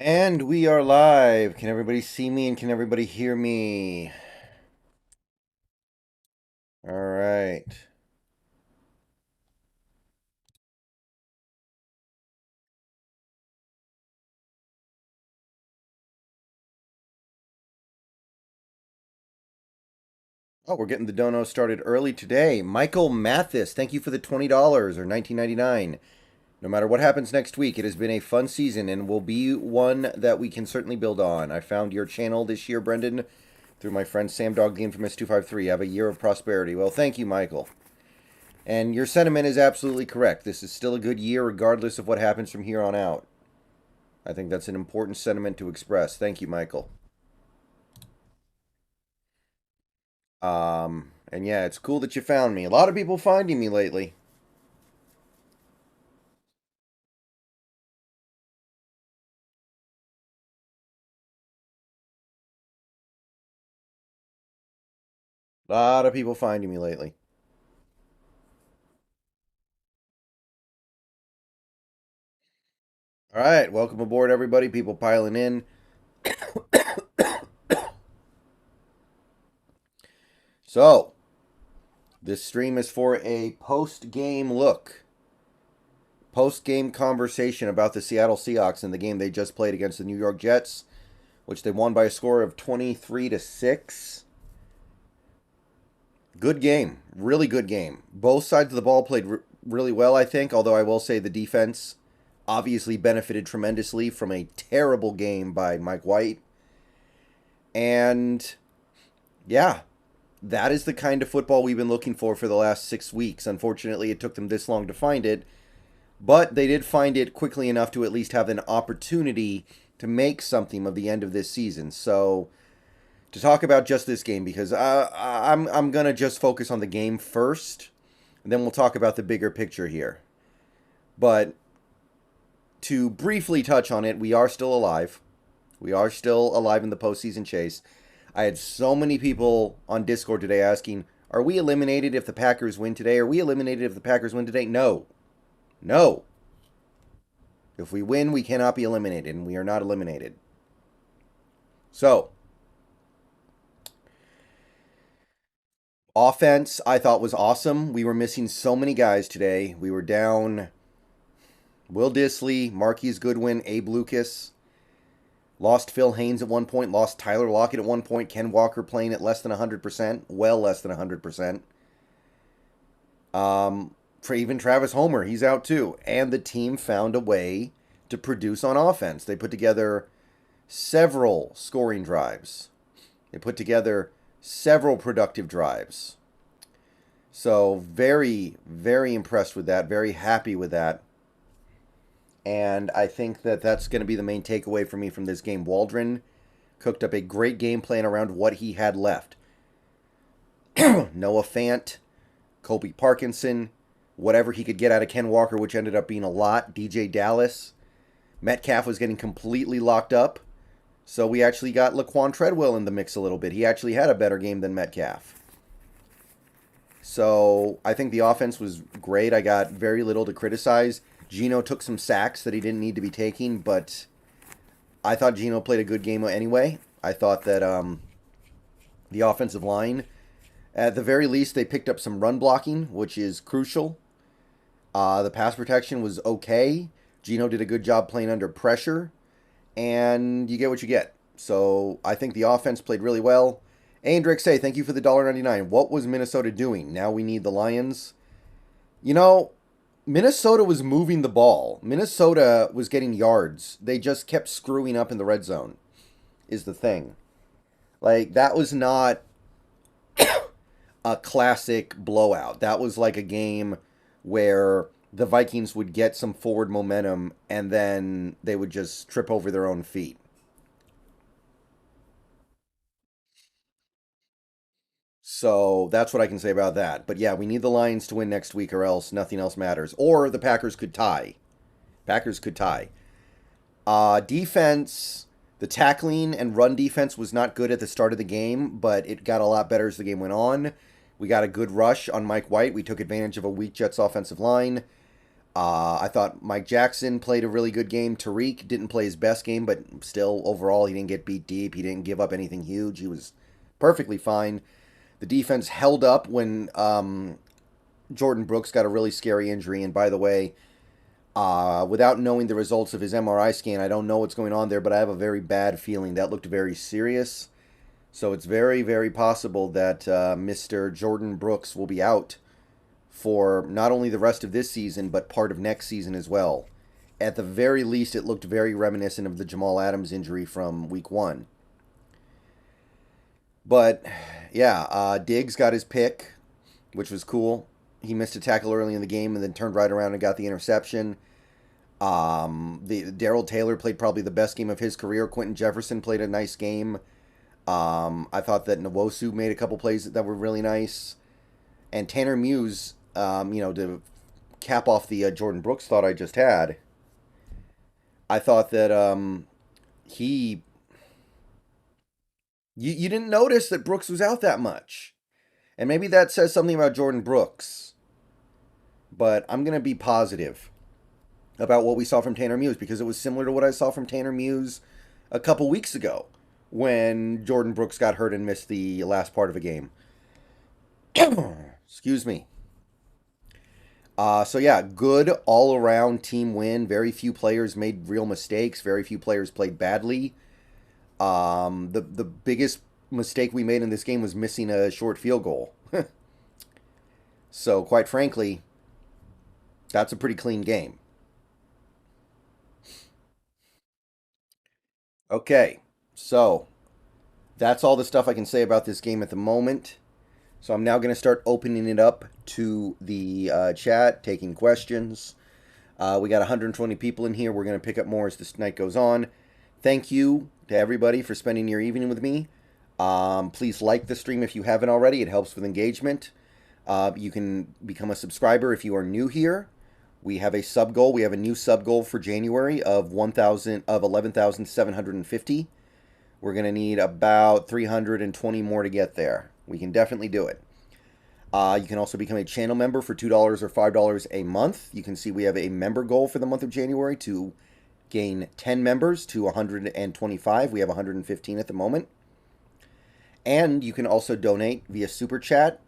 And we are live. Can everybody see me and can everybody hear me? All right. Oh, we're getting the dono started early today. Michael Mathis, thank you for the $20 or $19.99. No matter what happens next week, it has been a fun season and will be one that we can certainly build on. I found your channel this year, Brendan, through my friend Sam Dog the Infamous 253. Have a year of prosperity. Well, thank you, Michael. And your sentiment is absolutely correct. This is still a good year regardless of what happens from here on out. I think that's an important sentiment to express. Thank you, Michael. And yeah, it's cool that you found me. A lot of people finding me lately. A lot of people finding me lately. All right, welcome aboard, everybody. People piling in. So, this stream is for a post-game look, post-game conversation about the Seattle Seahawks in the game they just played against the New York Jets, which they won by a score of 23-6. Good game, really good game. Both sides of the ball played really well, I think. Although I will say the defense obviously benefited tremendously from a terrible game by Mike White. And yeah, that is the kind of football we've been looking for the last 6 weeks. Unfortunately, it took them this long to find it, but they did find it quickly enough to at least have an opportunity to make something of the end of this season. So, to talk about just this game, because I'm gonna just focus on the game first, and then we'll talk about the bigger picture here. But to briefly touch on it, we are still alive. We are still alive in the postseason chase. I had so many people on Discord today asking, are we eliminated if the Packers win today? Are we eliminated if the Packers win today? No. No. If we win, we cannot be eliminated, and we are not eliminated. So, offense, I thought was awesome. We were missing so many guys today. We were down Will Dissly, Marquise Goodwin, Abe Lucas. Lost Phil Haynes at one point, lost Tyler Lockett at one point, Ken Walker playing at less than 100%, well less than 100%. For even Travis Homer, he's out too. And the team found a way to produce on offense. They put together several scoring drives. They put together several productive drives. So very, very impressed with that. Very happy with that. And I think that that's going to be the main takeaway for me from this game. Waldron cooked up a great game plan around what he had left. Noah Fant, Colby Parkinson, whatever he could get out of Ken Walker, which ended up being a lot. DJ Dallas. Metcalf was getting completely locked up. So we actually got Laquan Treadwell in the mix a little bit. He actually had a better game than Metcalf. So I think the offense was great. I got very little to criticize. Gino took some sacks that he didn't need to be taking, but I thought Gino played a good game anyway. I thought that the offensive line, at the very least, they picked up some run blocking, which is crucial. The pass protection was okay. Gino did a good job playing under pressure, and you get what you get. So I think the offense played really well. Andrick say, thank you for the $1.99. What was Minnesota doing? Now we need the Lions. You know, Minnesota was moving the ball. Minnesota was getting yards. They just kept screwing up in the red zone, is the thing. Like, that was not a classic blowout. That was like a game where the Vikings would get some forward momentum and then they would just trip over their own feet. So that's what I can say about that. But yeah, we need the Lions to win next week or else nothing else matters. Or the Packers could tie. Packers could tie. Defense, the tackling and run defense was not good at the start of the game, but it got a lot better as the game went on. We got a good rush on Mike White. We took advantage of a weak Jets offensive line. I thought Mike Jackson played a really good game. Tariq didn't play his best game, but still, overall, he didn't get beat deep. He didn't give up anything huge. He was perfectly fine. The defense held up when Jordan Brooks got a really scary injury. And by the way, without knowing the results of his MRI scan, I don't know what's going on there, but I have a very bad feeling that looked very serious. So it's very, very possible that Mr. Jordan Brooks will be out for not only the rest of this season, but part of next season as well. At the very least, it looked very reminiscent of the Jamal Adams injury from week 1. But, yeah, Diggs got his pick, which was cool. He missed a tackle early in the game and then turned right around and got the interception. The Darrell Taylor played probably the best game of his career. Quentin Jefferson played a nice game. I thought that Nwosu made a couple plays that were really nice. And Tanner Muse, to cap off the Jordan Brooks thought I just had, I thought that he... You didn't notice that Brooks was out that much. And maybe that says something about Jordan Brooks. But I'm going to be positive about what we saw from Tanner Muse, because it was similar to what I saw from Tanner Muse a couple weeks ago when Jordan Brooks got hurt and missed the last part of a game. Excuse me. So yeah, good all-around team win. Very few players made real mistakes. Very few players played badly. The biggest mistake we made in this game was missing a short field goal. So quite frankly, that's a pretty clean game. Okay, so that's all the stuff I can say about this game at the moment. So I'm now going to start opening it up to the chat, taking questions. We got 120 people in here. We're going to pick up more as this night goes on. Thank you to everybody for spending your evening with me. Please like the stream if you haven't already. It helps with engagement. You can become a subscriber if you are new here. We have a sub goal. We have a new sub goal for January of 11,750. We're going to need about 320 more to get there. We can definitely do it. You can also become a channel member for $2 or $5 a month. You can see we have a member goal for the month of January to gain 10 members to 125. We have 115 at the moment. And you can also donate via Super Chat,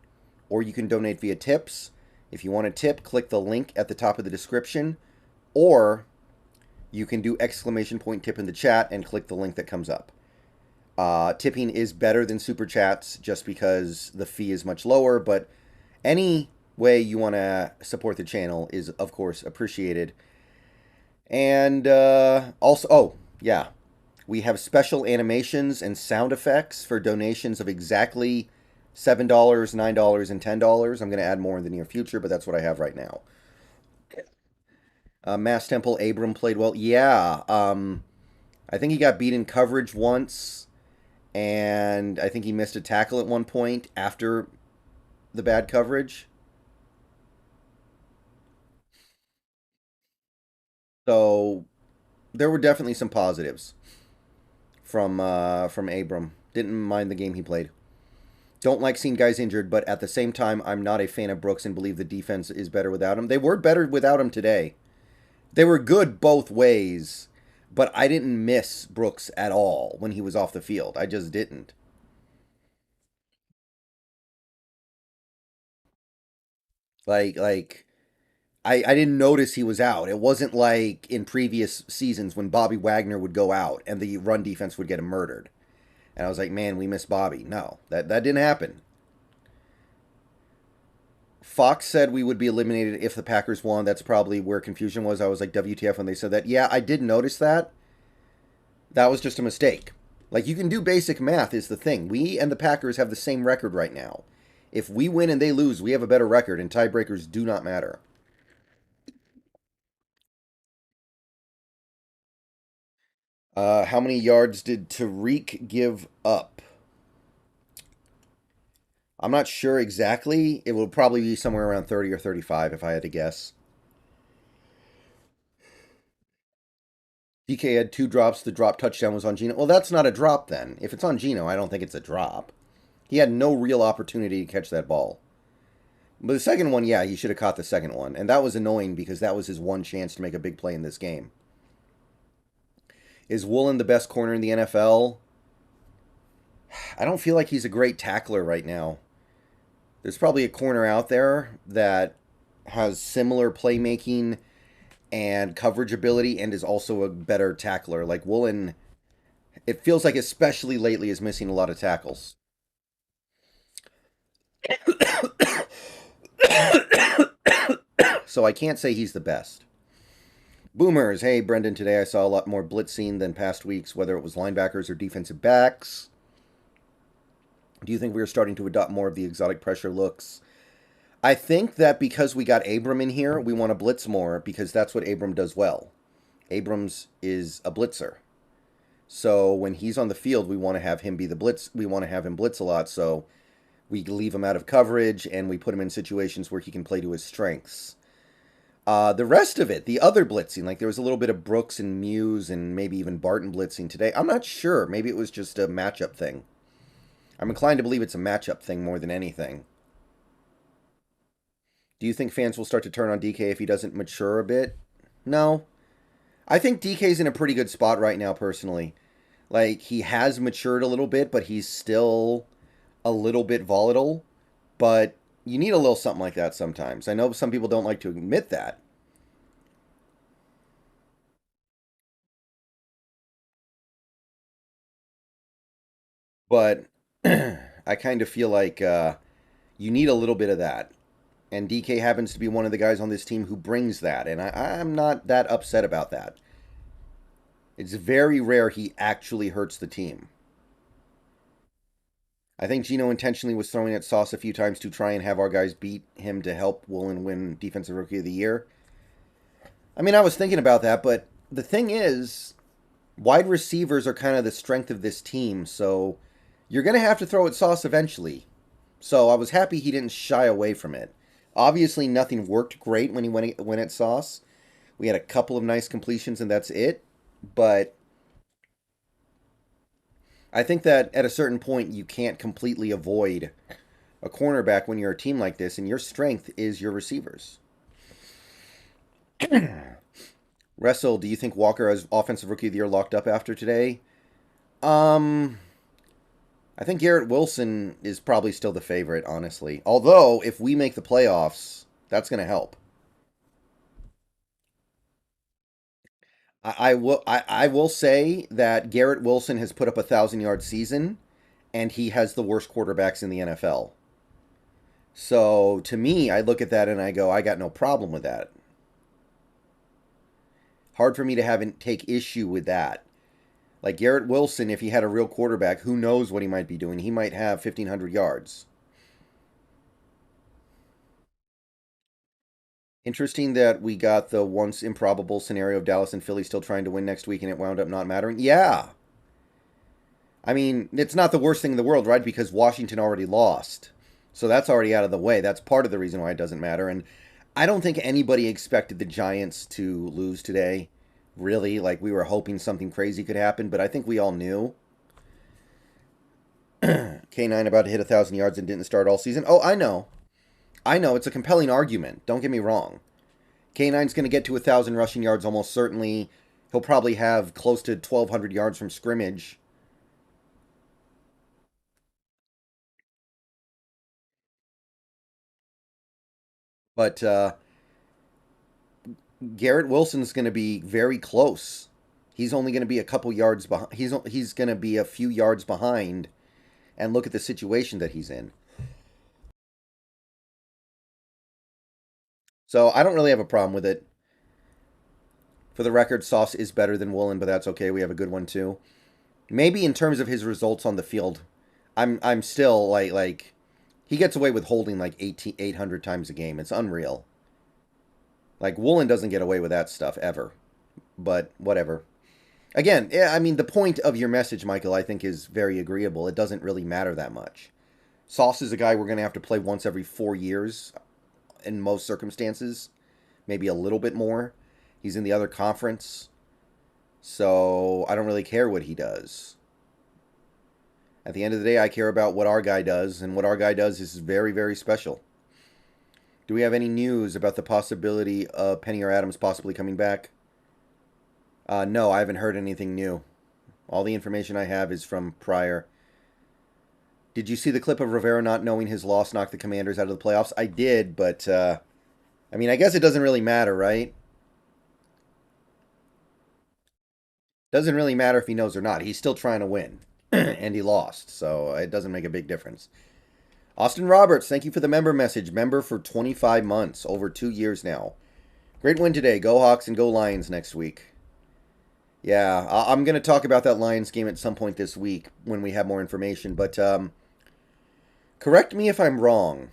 or you can donate via tips. If you want to tip, click the link at the top of the description, or you can do exclamation point tip in the chat and click the link that comes up. Tipping is better than Super Chats just because the fee is much lower, but any way you want to support the channel is, of course, appreciated. And also, oh, yeah, we have special animations and sound effects for donations of exactly $7, $9, and $10. I'm going to add more in the near future, but that's what I have right now. Mass Temple Abram played well. Yeah, I think he got beat in coverage once, and I think he missed a tackle at one point after the bad coverage. So there were definitely some positives from Abram. Didn't mind the game he played. Don't like seeing guys injured, but at the same time, I'm not a fan of Brooks and believe the defense is better without him. They were better without him today. They were good both ways, but I didn't miss Brooks at all when he was off the field. I just didn't. Like I didn't notice he was out. It wasn't like in previous seasons when Bobby Wagner would go out and the run defense would get murdered. And I was like, man, we miss Bobby. No, that didn't happen. Fox said we would be eliminated if the Packers won. That's probably where confusion was. I was like, WTF when they said that. Yeah, I did notice that. That was just a mistake. Like, you can do basic math is the thing. We and the Packers have the same record right now. If we win and they lose, we have a better record, and tiebreakers do not matter. How many yards did Tariq give up? I'm not sure exactly. It will probably be somewhere around 30 or 35 if I had to guess. DK had 2 drops. The drop touchdown was on Geno. Well, that's not a drop then. If it's on Geno, I don't think it's a drop. He had no real opportunity to catch that ball. But the second one, yeah, he should have caught the second one. And that was annoying because that was his one chance to make a big play in this game. Is Woolen the best corner in the NFL? I don't feel like he's a great tackler right now. There's probably a corner out there that has similar playmaking and coverage ability and is also a better tackler. Like Woolen, it feels like especially lately is missing a lot of tackles. So I can't say he's the best. Boomers, hey Brendan, today I saw a lot more blitzing than past weeks, whether it was linebackers or defensive backs. Do you think we are starting to adopt more of the exotic pressure looks? I think that because we got Abram in here, we want to blitz more because that's what Abram does well. Abrams is a blitzer. So when he's on the field, we want to have him be the blitz. We want to have him blitz a lot, so we leave him out of coverage and we put him in situations where he can play to his strengths. The rest of it, the other blitzing, like there was a little bit of Brooks and Muse and maybe even Barton blitzing today. I'm not sure. Maybe it was just a matchup thing. I'm inclined to believe it's a matchup thing more than anything. Do you think fans will start to turn on DK if he doesn't mature a bit? No. I think DK's in a pretty good spot right now, personally. Like, he has matured a little bit, but he's still a little bit volatile. But you need a little something like that sometimes. I know some people don't like to admit that. But I kind of feel like you need a little bit of that. And DK happens to be one of the guys on this team who brings that. And I'm not that upset about that. It's very rare he actually hurts the team. I think Gino intentionally was throwing at Sauce a few times to try and have our guys beat him to help Woolen win Defensive Rookie of the Year. I mean, I was thinking about that, but the thing is, wide receivers are kind of the strength of this team, so you're going to have to throw at Sauce eventually. So I was happy he didn't shy away from it. Obviously, nothing worked great when he went at Sauce. We had a couple of nice completions, and that's it. But I think that at a certain point, you can't completely avoid a cornerback when you're a team like this, and your strength is your receivers. Wrestle, do you think Walker has Offensive Rookie of the Year locked up after today? I think Garrett Wilson is probably still the favorite, honestly. Although, if we make the playoffs, that's going to help. I will say that Garrett Wilson has put up a 1,000-yard season, and he has the worst quarterbacks in the NFL. So to me, I look at that and I go, I got no problem with that. Hard for me to take issue with that. Like Garrett Wilson, if he had a real quarterback, who knows what he might be doing? He might have 1,500 yards. Interesting that we got the once improbable scenario of Dallas and Philly still trying to win next week and it wound up not mattering. Yeah. I mean, it's not the worst thing in the world, right? Because Washington already lost. So that's already out of the way. That's part of the reason why it doesn't matter. And I don't think anybody expected the Giants to lose today. Really, like we were hoping something crazy could happen, but I think we all knew. K9 about to hit 1,000 yards and didn't start all season. Oh, I know. I know. It's a compelling argument. Don't get me wrong. K9's going to get to 1,000 rushing yards almost certainly. He'll probably have close to 1,200 yards from scrimmage. But Garrett Wilson's going to be very close. He's only going to be a couple yards behind. He's going to be a few yards behind. And look at the situation that he's in. So I don't really have a problem with it. For the record, Sauce is better than Woolen, but that's okay. We have a good one too. Maybe in terms of his results on the field, I'm still like he gets away with holding like 800 times a game. It's unreal. Like Woolen doesn't get away with that stuff ever. But whatever. Again, yeah, I mean the point of your message, Michael, I think is very agreeable. It doesn't really matter that much. Sauce is a guy we're going to have to play once every 4 years in most circumstances, maybe a little bit more. He's in the other conference, so I don't really care what he does. At the end of the day, I care about what our guy does, and what our guy does is very, very special. Do we have any news about the possibility of Penny or Adams possibly coming back? No, I haven't heard anything new. All the information I have is from prior. Did you see the clip of Rivera not knowing his loss knocked the Commanders out of the playoffs? I did, but, I mean, I guess it doesn't really matter, right? Doesn't really matter if he knows or not. He's still trying to win, and he lost, so it doesn't make a big difference. Austin Roberts, thank you for the member message. Member for 25 months, over 2 years now. Great win today. Go Hawks and go Lions next week. Yeah, I'm going to talk about that Lions game at some point this week when we have more information, but correct me if I'm wrong.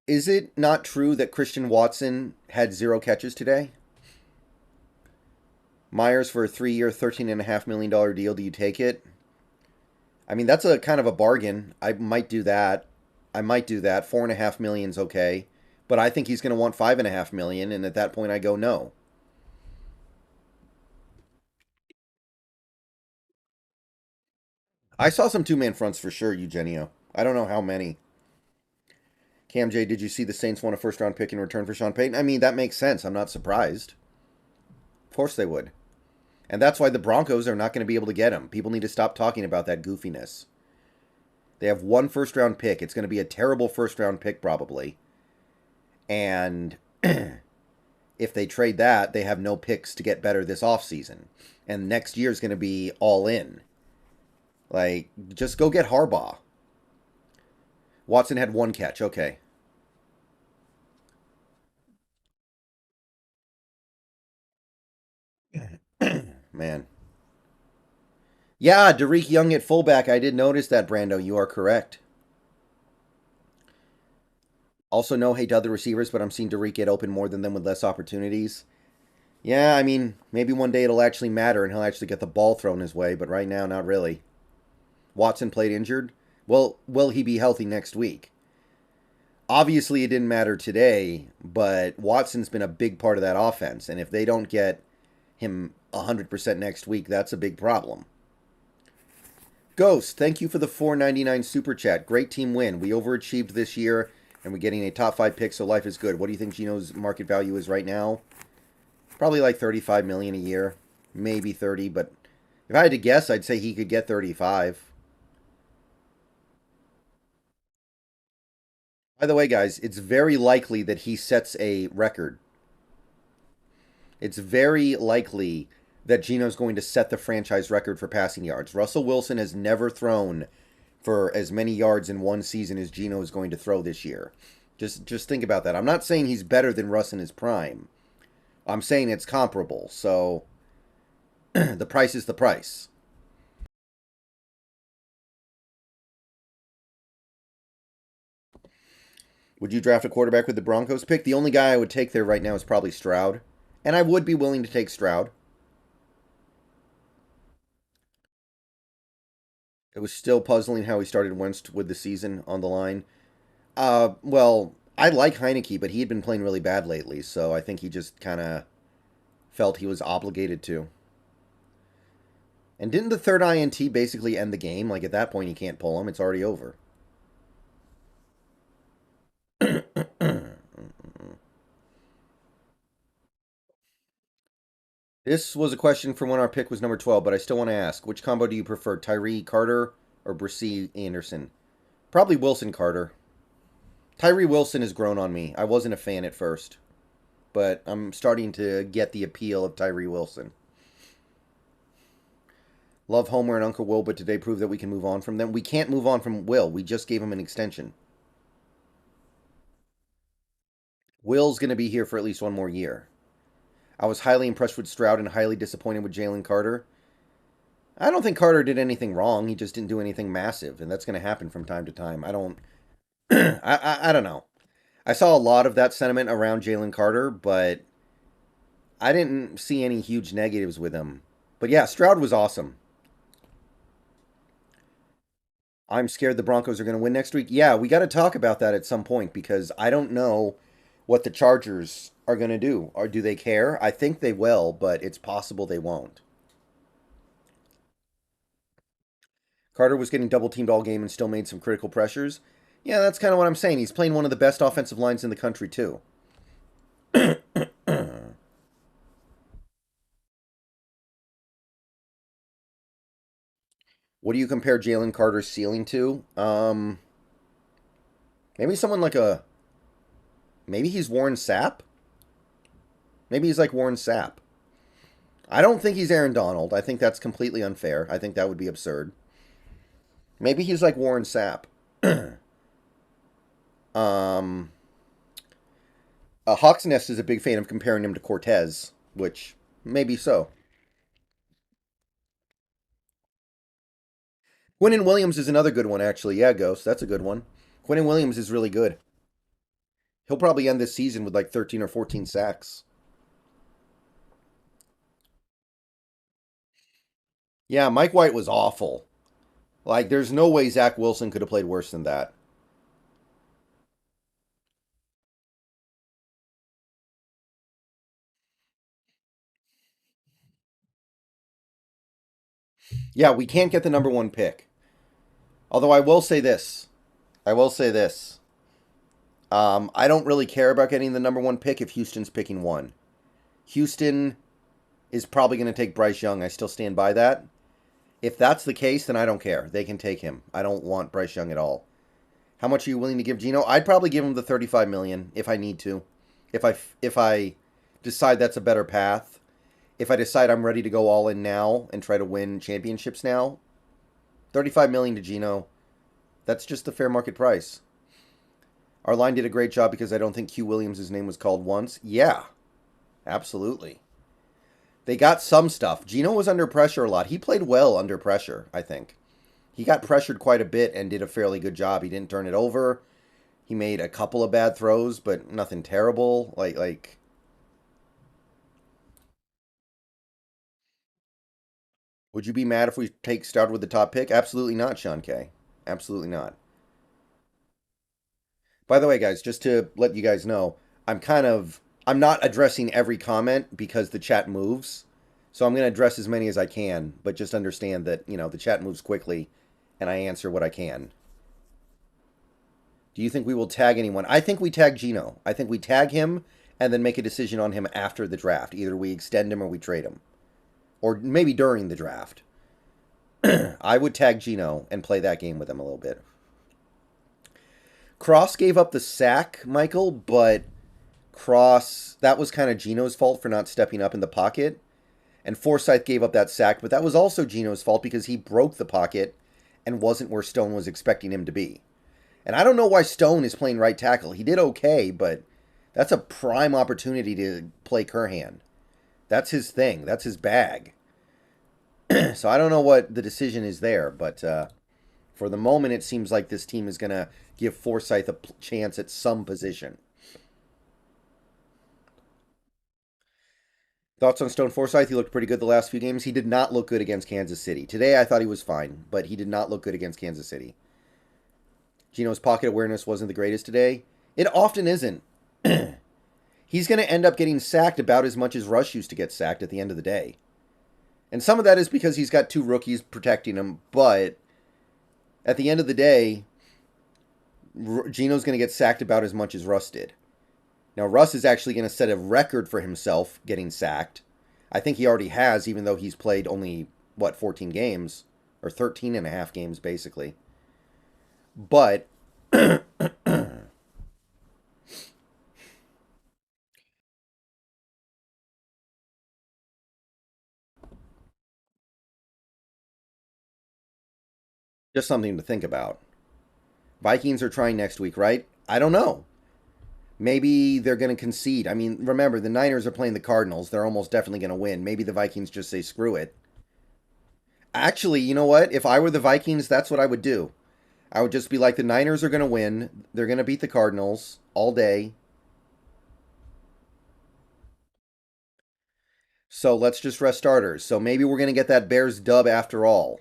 Is it not true that Christian Watson had 0 catches today? Myers for a 3-year, $13.5 million deal. Do you take it? I mean, that's a kind of a bargain. I might do that. $4.5 million's okay. But I think he's going to want $5.5 million, and at that point I go no. I saw some two-man fronts for sure, Eugenio. I don't know how many. Cam J, did you see the Saints want a first-round pick in return for Sean Payton? I mean, that makes sense. I'm not surprised. Of course they would. And that's why the Broncos are not going to be able to get him. People need to stop talking about that goofiness. They have 1 first-round pick. It's going to be a terrible first-round pick, probably. And if they trade that, they have no picks to get better this offseason. And next year is going to be all in. Like, just go get Harbaugh. Watson had 1 catch. Okay. Man. Yeah, Derek Young at fullback. I did notice that, Brando. You are correct. Also, no hate to other receivers, but I'm seeing Derek get open more than them with less opportunities. Yeah, I mean, maybe one day it'll actually matter and he'll actually get the ball thrown his way, but right now, not really. Watson played injured. Well, will he be healthy next week? Obviously, it didn't matter today, but Watson's been a big part of that offense, and if they don't get him 100% next week, that's a big problem. Ghost, thank you for the $4.99 super chat. Great team win. We overachieved this year, and we're getting a top 5 pick, so life is good. What do you think Gino's market value is right now? Probably like $35 million a year, maybe 30, but if I had to guess, I'd say he could get 35. By the way, guys, it's very likely that he sets a record. It's very likely that Gino's going to set the franchise record for passing yards. Russell Wilson has never thrown for as many yards in one season as Gino is going to throw this year. Just think about that. I'm not saying he's better than Russ in his prime. I'm saying it's comparable. So the price is the price. Would you draft a quarterback with the Broncos pick? The only guy I would take there right now is probably Stroud. And I would be willing to take Stroud. It was still puzzling how he started Wentz with the season on the line. Well, I like Heineke, but he had been playing really bad lately, so I think he just kind of felt he was obligated to. And didn't the third INT basically end the game? Like, at that point, you can't pull him. It's already over. This was a question from when our pick was number 12, but I still want to ask. Which combo do you prefer, Tyree Carter or Brissy Anderson? Probably Wilson Carter. Tyree Wilson has grown on me. I wasn't a fan at first, but I'm starting to get the appeal of Tyree Wilson. Love Homer and Uncle Will, but today proved that we can move on from them. We can't move on from Will. We just gave him an extension. Will's going to be here for at least one more year. I was highly impressed with Stroud and highly disappointed with Jalen Carter. I don't think Carter did anything wrong. He just didn't do anything massive, and that's going to happen from time to time. I don't... I don't know. I saw a lot of that sentiment around Jalen Carter, but I didn't see any huge negatives with him. But yeah, Stroud was awesome. I'm scared the Broncos are going to win next week. Yeah, we got to talk about that at some point because I don't know what the Chargers are going to do. Or do they care? I think they will, but it's possible they won't. Carter was getting double teamed all game and still made some critical pressures. Yeah, that's kind of what I'm saying. He's playing one of the best offensive lines in the country, too. What do you compare Jalen Carter's ceiling to? Maybe someone like a. Maybe he's Warren Sapp? Maybe he's like Warren Sapp. I don't think he's Aaron Donald. I think that's completely unfair. I think that would be absurd. Maybe he's like Warren Sapp. um, Hawks Nest is a big fan of comparing him to Cortez, which maybe so. Quinnen Williams is another good one, actually. Yeah, Ghost, that's a good one. Quinnen Williams is really good. He'll probably end this season with like 13 or 14 sacks. Yeah, Mike White was awful. Like, there's no way Zach Wilson could have played worse than that. Yeah, we can't get the number one pick. Although I will say this. I will say this. I don't really care about getting the number one pick if Houston's picking one. Houston is probably going to take Bryce Young. I still stand by that. If that's the case, then I don't care. They can take him. I don't want Bryce Young at all. How much are you willing to give Geno? I'd probably give him the 35 million if I need to. If I decide that's a better path. If I decide I'm ready to go all in now and try to win championships now, 35 million to Geno. That's just the fair market price. Our line did a great job because I don't think Q Williams' name was called once. Yeah, absolutely. They got some stuff. Geno was under pressure a lot. He played well under pressure, I think. He got pressured quite a bit and did a fairly good job. He didn't turn it over. He made a couple of bad throws, but nothing terrible. Like would you be mad if we started with the top pick? Absolutely not, Sean K. Absolutely not. By the way, guys, just to let you guys know, I'm not addressing every comment because the chat moves. So I'm going to address as many as I can, but just understand that, the chat moves quickly and I answer what I can. Do you think we will tag anyone? I think we tag Geno. I think we tag him and then make a decision on him after the draft. Either we extend him or we trade him. Or maybe during the draft. I would tag Geno and play that game with him a little bit. Cross gave up the sack, Michael, but that was kind of Geno's fault for not stepping up in the pocket. And Forsyth gave up that sack, but that was also Geno's fault because he broke the pocket and wasn't where Stone was expecting him to be. And I don't know why Stone is playing right tackle. He did okay, but that's a prime opportunity to play Curhan. That's his thing. That's his bag. So I don't know what the decision is there, but for the moment, it seems like this team is going to give Forsyth a chance at some position. Thoughts on Stone Forsyth? He looked pretty good the last few games. He did not look good against Kansas City. Today, I thought he was fine, but he did not look good against Kansas City. Geno's pocket awareness wasn't the greatest today. It often isn't. He's going to end up getting sacked about as much as Rush used to get sacked at the end of the day. And some of that is because he's got two rookies protecting him, but at the end of the day, Geno's going to get sacked about as much as Russ did. Now, Russ is actually going to set a record for himself getting sacked. I think he already has, even though he's played only, 14 games? Or 13 and a half games, basically. But just something to think about. Vikings are trying next week, right? I don't know. Maybe they're going to concede. I mean, remember, the Niners are playing the Cardinals. They're almost definitely going to win. Maybe the Vikings just say, screw it. Actually, you know what? If I were the Vikings, that's what I would do. I would just be like, the Niners are going to win. They're going to beat the Cardinals all day. So let's just rest starters. So maybe we're going to get that Bears dub after all.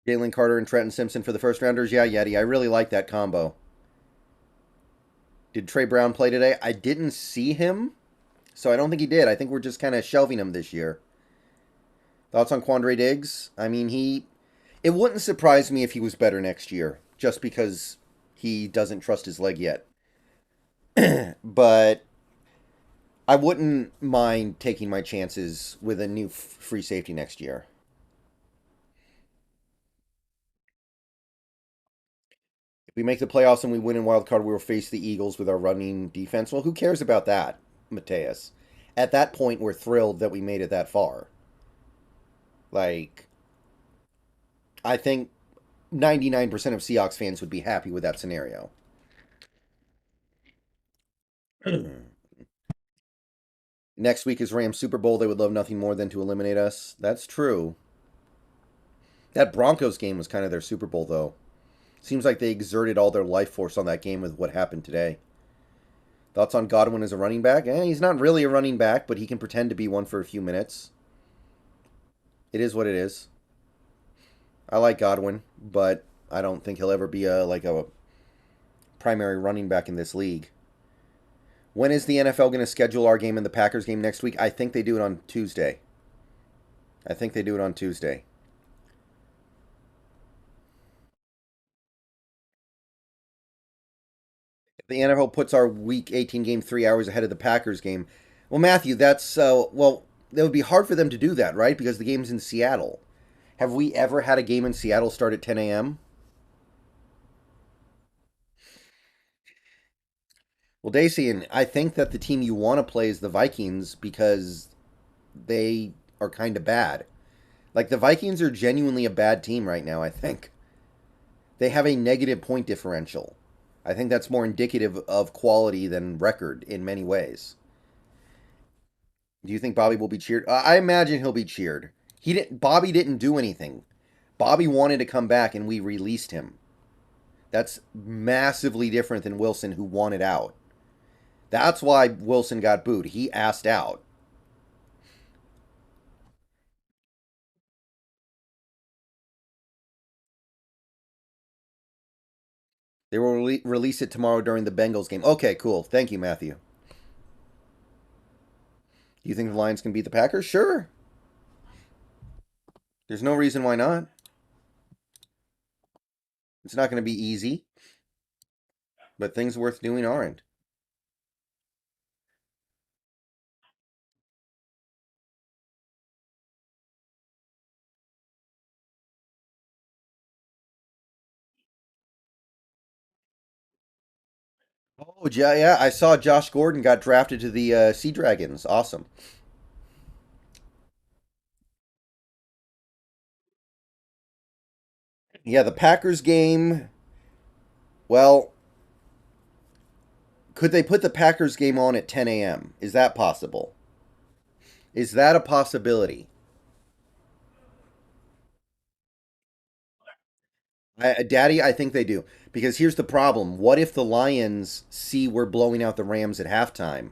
Jalen Carter and Trenton Simpson for the first rounders. Yeah, Yeti. I really like that combo. Did Trey Brown play today? I didn't see him, so I don't think he did. I think we're just kind of shelving him this year. Thoughts on Quandre Diggs? I mean, It wouldn't surprise me if he was better next year, just because he doesn't trust his leg yet. But I wouldn't mind taking my chances with a new free safety next year. If we make the playoffs and we win in wild card, we will face the Eagles with our running defense. Well, who cares about that, Mateus? At that point, we're thrilled that we made it that far. Like, I think 99% of Seahawks fans would be happy with that scenario. Next week is Rams Super Bowl. They would love nothing more than to eliminate us. That's true. That Broncos game was kind of their Super Bowl, though. Seems like they exerted all their life force on that game with what happened today. Thoughts on Godwin as a running back? He's not really a running back, but he can pretend to be one for a few minutes. It is what it is. I like Godwin, but I don't think he'll ever be a primary running back in this league. When is the NFL going to schedule our game and the Packers game next week? I think they do it on Tuesday. The NFL puts our Week 18 game 3 hours ahead of the Packers game. Well, Matthew, that's well, that would be hard for them to do that, right? Because the game's in Seattle. Have we ever had a game in Seattle start at 10 a.m.? Well, Dacian, I think that the team you want to play is the Vikings because they are kind of bad. Like, the Vikings are genuinely a bad team right now, I think. They have a negative point differential. I think that's more indicative of quality than record in many ways. Do you think Bobby will be cheered? I imagine he'll be cheered. He didn't. Bobby didn't do anything. Bobby wanted to come back, and we released him. That's massively different than Wilson, who wanted out. That's why Wilson got booed. He asked out. They will release it tomorrow during the Bengals game. Okay, cool. Thank you, Matthew. Do you think the Lions can beat the Packers? Sure. There's no reason why not. It's not going to be easy, but things worth doing aren't. Oh, yeah, yeah. I saw Josh Gordon got drafted to the Sea Dragons. Awesome. Yeah, the Packers game. Well, could they put the Packers game on at 10 a.m.? Is that possible? Is that a possibility? Daddy, I think they do. Because here's the problem. What if the Lions see we're blowing out the Rams at halftime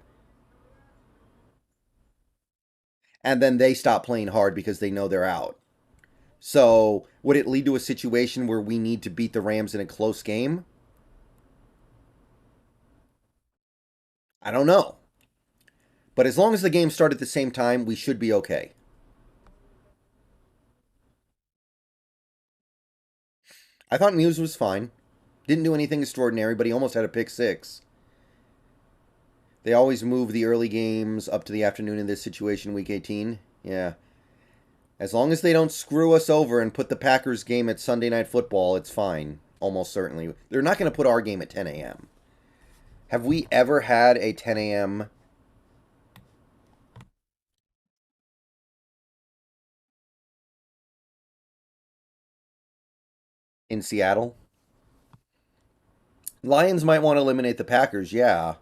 and then they stop playing hard because they know they're out? So, would it lead to a situation where we need to beat the Rams in a close game? I don't know. But as long as the game start at the same time, we should be okay. I thought Muse was fine. Didn't do anything extraordinary, but he almost had a pick six. They always move the early games up to the afternoon in this situation, week 18. Yeah. As long as they don't screw us over and put the Packers game at Sunday Night Football, it's fine. Almost certainly. They're not going to put our game at 10 a.m. Have we ever had a 10 a.m. in Seattle? Lions might want to eliminate the Packers, yeah.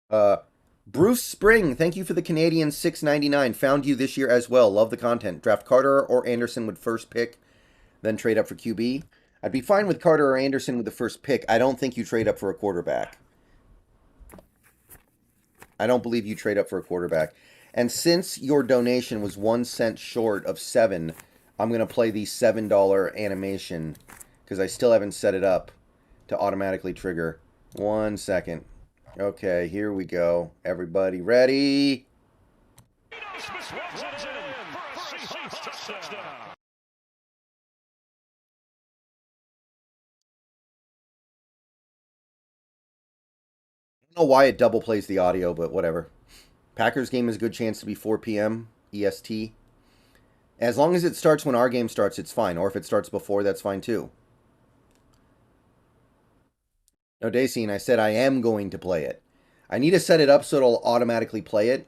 Uh, Bruce Spring, thank you for the Canadian 6.99. Found you this year as well. Love the content. Draft Carter or Anderson with first pick, then trade up for QB. I'd be fine with Carter or Anderson with the first pick. I don't think you trade up for a quarterback. I don't believe you trade up for a quarterback. And since your donation was 1 cent short of seven, I'm going to play the $7 animation because I still haven't set it up to automatically trigger. 1 second. Okay, here we go. Everybody ready? Runs it in for a Seahawks touchdown. I don't know why it double plays the audio, but whatever. Packers game is a good chance to be 4 p.m. EST. As long as it starts when our game starts, it's fine. Or if it starts before, that's fine too. No, Dacian, I said I am going to play it. I need to set it up so it'll automatically play it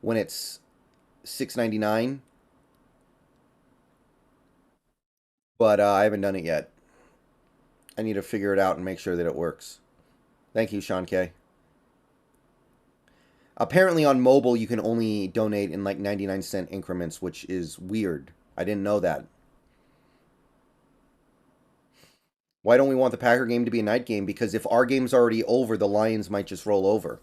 when it's $6.99. But I haven't done it yet. I need to figure it out and make sure that it works. Thank you, Sean K. Apparently on mobile, you can only donate in like 99-cent increments, which is weird. I didn't know that. Why don't we want the Packer game to be a night game? Because if our game's already over, the Lions might just roll over.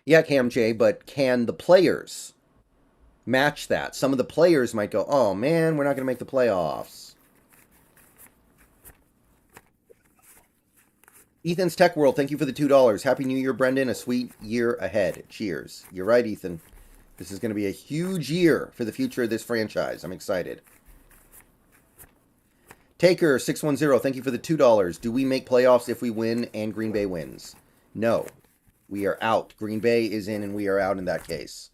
Yeah, Cam J, but can the players match that? Some of the players might go, oh man, we're not going to make the playoffs. Ethan's Tech World, thank you for the $2. Happy New Year, Brendan. A sweet year ahead. Cheers. You're right, Ethan. This is going to be a huge year for the future of this franchise. I'm excited. Taker610, thank you for the $2. Do we make playoffs if we win and Green Bay wins? No. We are out. Green Bay is in and we are out in that case.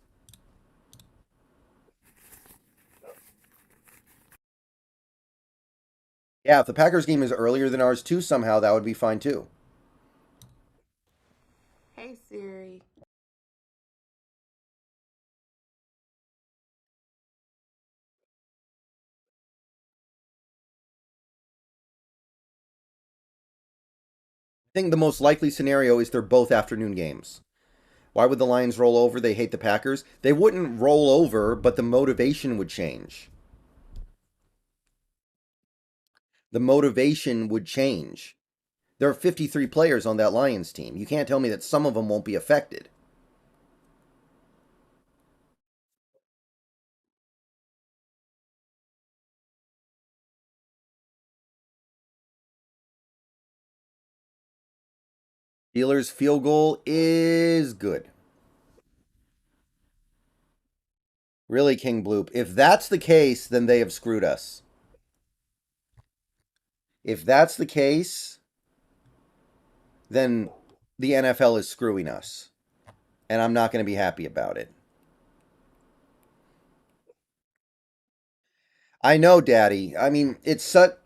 Yeah, if the Packers game is earlier than ours too, somehow that would be fine too. Hey Siri. I think the most likely scenario is they're both afternoon games. Why would the Lions roll over? They hate the Packers. They wouldn't roll over, but the motivation would change. The motivation would change. There are 53 players on that Lions team. You can't tell me that some of them won't be affected. Steelers' field goal is good. Really, King Bloop. If that's the case, then they have screwed us. If that's the case, then the NFL is screwing us. And I'm not going to be happy about it. I know, Daddy. I mean, it's so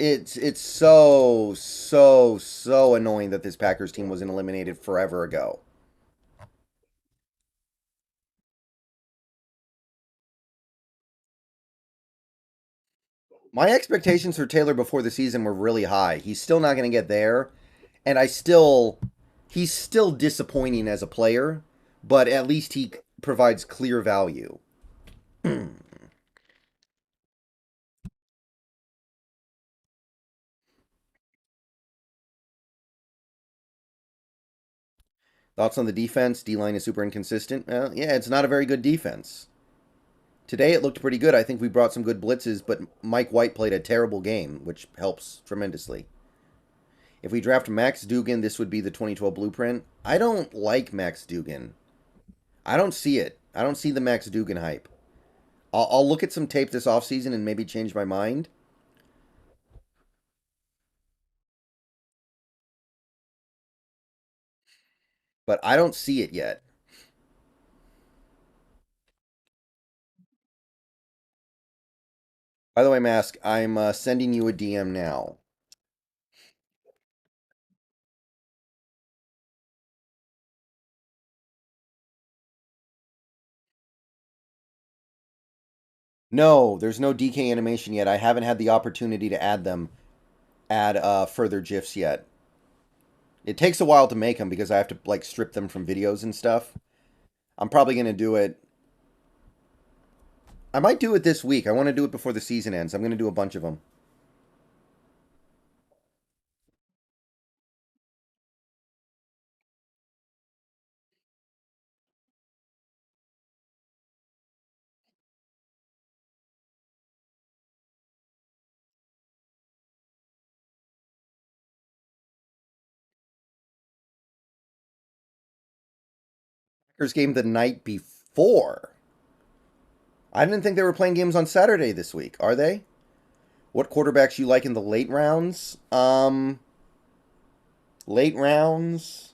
annoying that this Packers team wasn't eliminated forever ago. My expectations for Taylor before the season were really high. He's still not going to get there, and he's still disappointing as a player, but at least he provides clear value. Thoughts on the defense? D-line is super inconsistent. Well, yeah, it's not a very good defense. Today it looked pretty good. I think we brought some good blitzes, but Mike White played a terrible game, which helps tremendously. If we draft Max Duggan, this would be the 2012 blueprint. I don't like Max Duggan. I don't see it. I don't see the Max Duggan hype. I'll look at some tape this offseason and maybe change my mind. But I don't see it yet. By the way, Mask, I'm sending you a DM now. No, there's no DK animation yet. I haven't had the opportunity to add further GIFs yet. It takes a while to make them because I have to like strip them from videos and stuff. I'm probably going to do it. I might do it this week. I want to do it before the season ends. I'm going to do a bunch of them. Packers game the night before. I didn't think they were playing games on Saturday this week. Are they? What quarterbacks you like in the late rounds? Late rounds.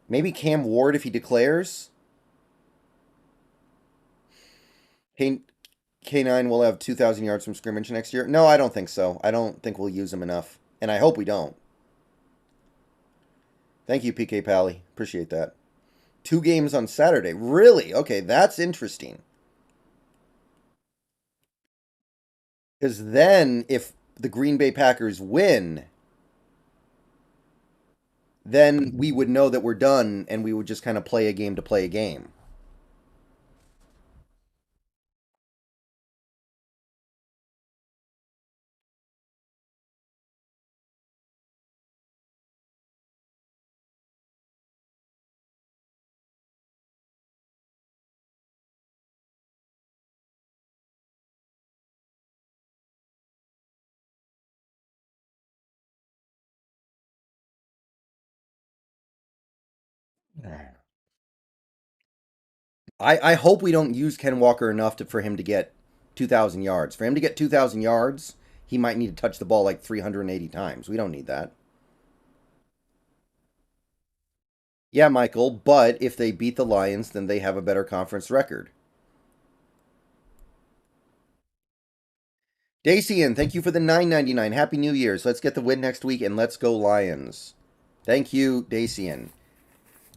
Maybe Cam Ward if he declares. K9 will have 2,000 yards from scrimmage next year. No, I don't think so. I don't think we'll use him enough. And I hope we don't. Thank you, PK Pally. Appreciate that. 2 games on Saturday. Really? Okay, that's interesting. Because then, if the Green Bay Packers win, then we would know that we're done and we would just kind of play a game to play a game. I hope we don't use Ken Walker enough for him to get 2,000 yards. For him to get 2,000 yards, he might need to touch the ball like 380 times. We don't need that. Yeah, Michael, but if they beat the Lions, then they have a better conference record. Dacian, thank you for the $9.99. Happy New Year's. Let's get the win next week and let's go Lions. Thank you, Dacian.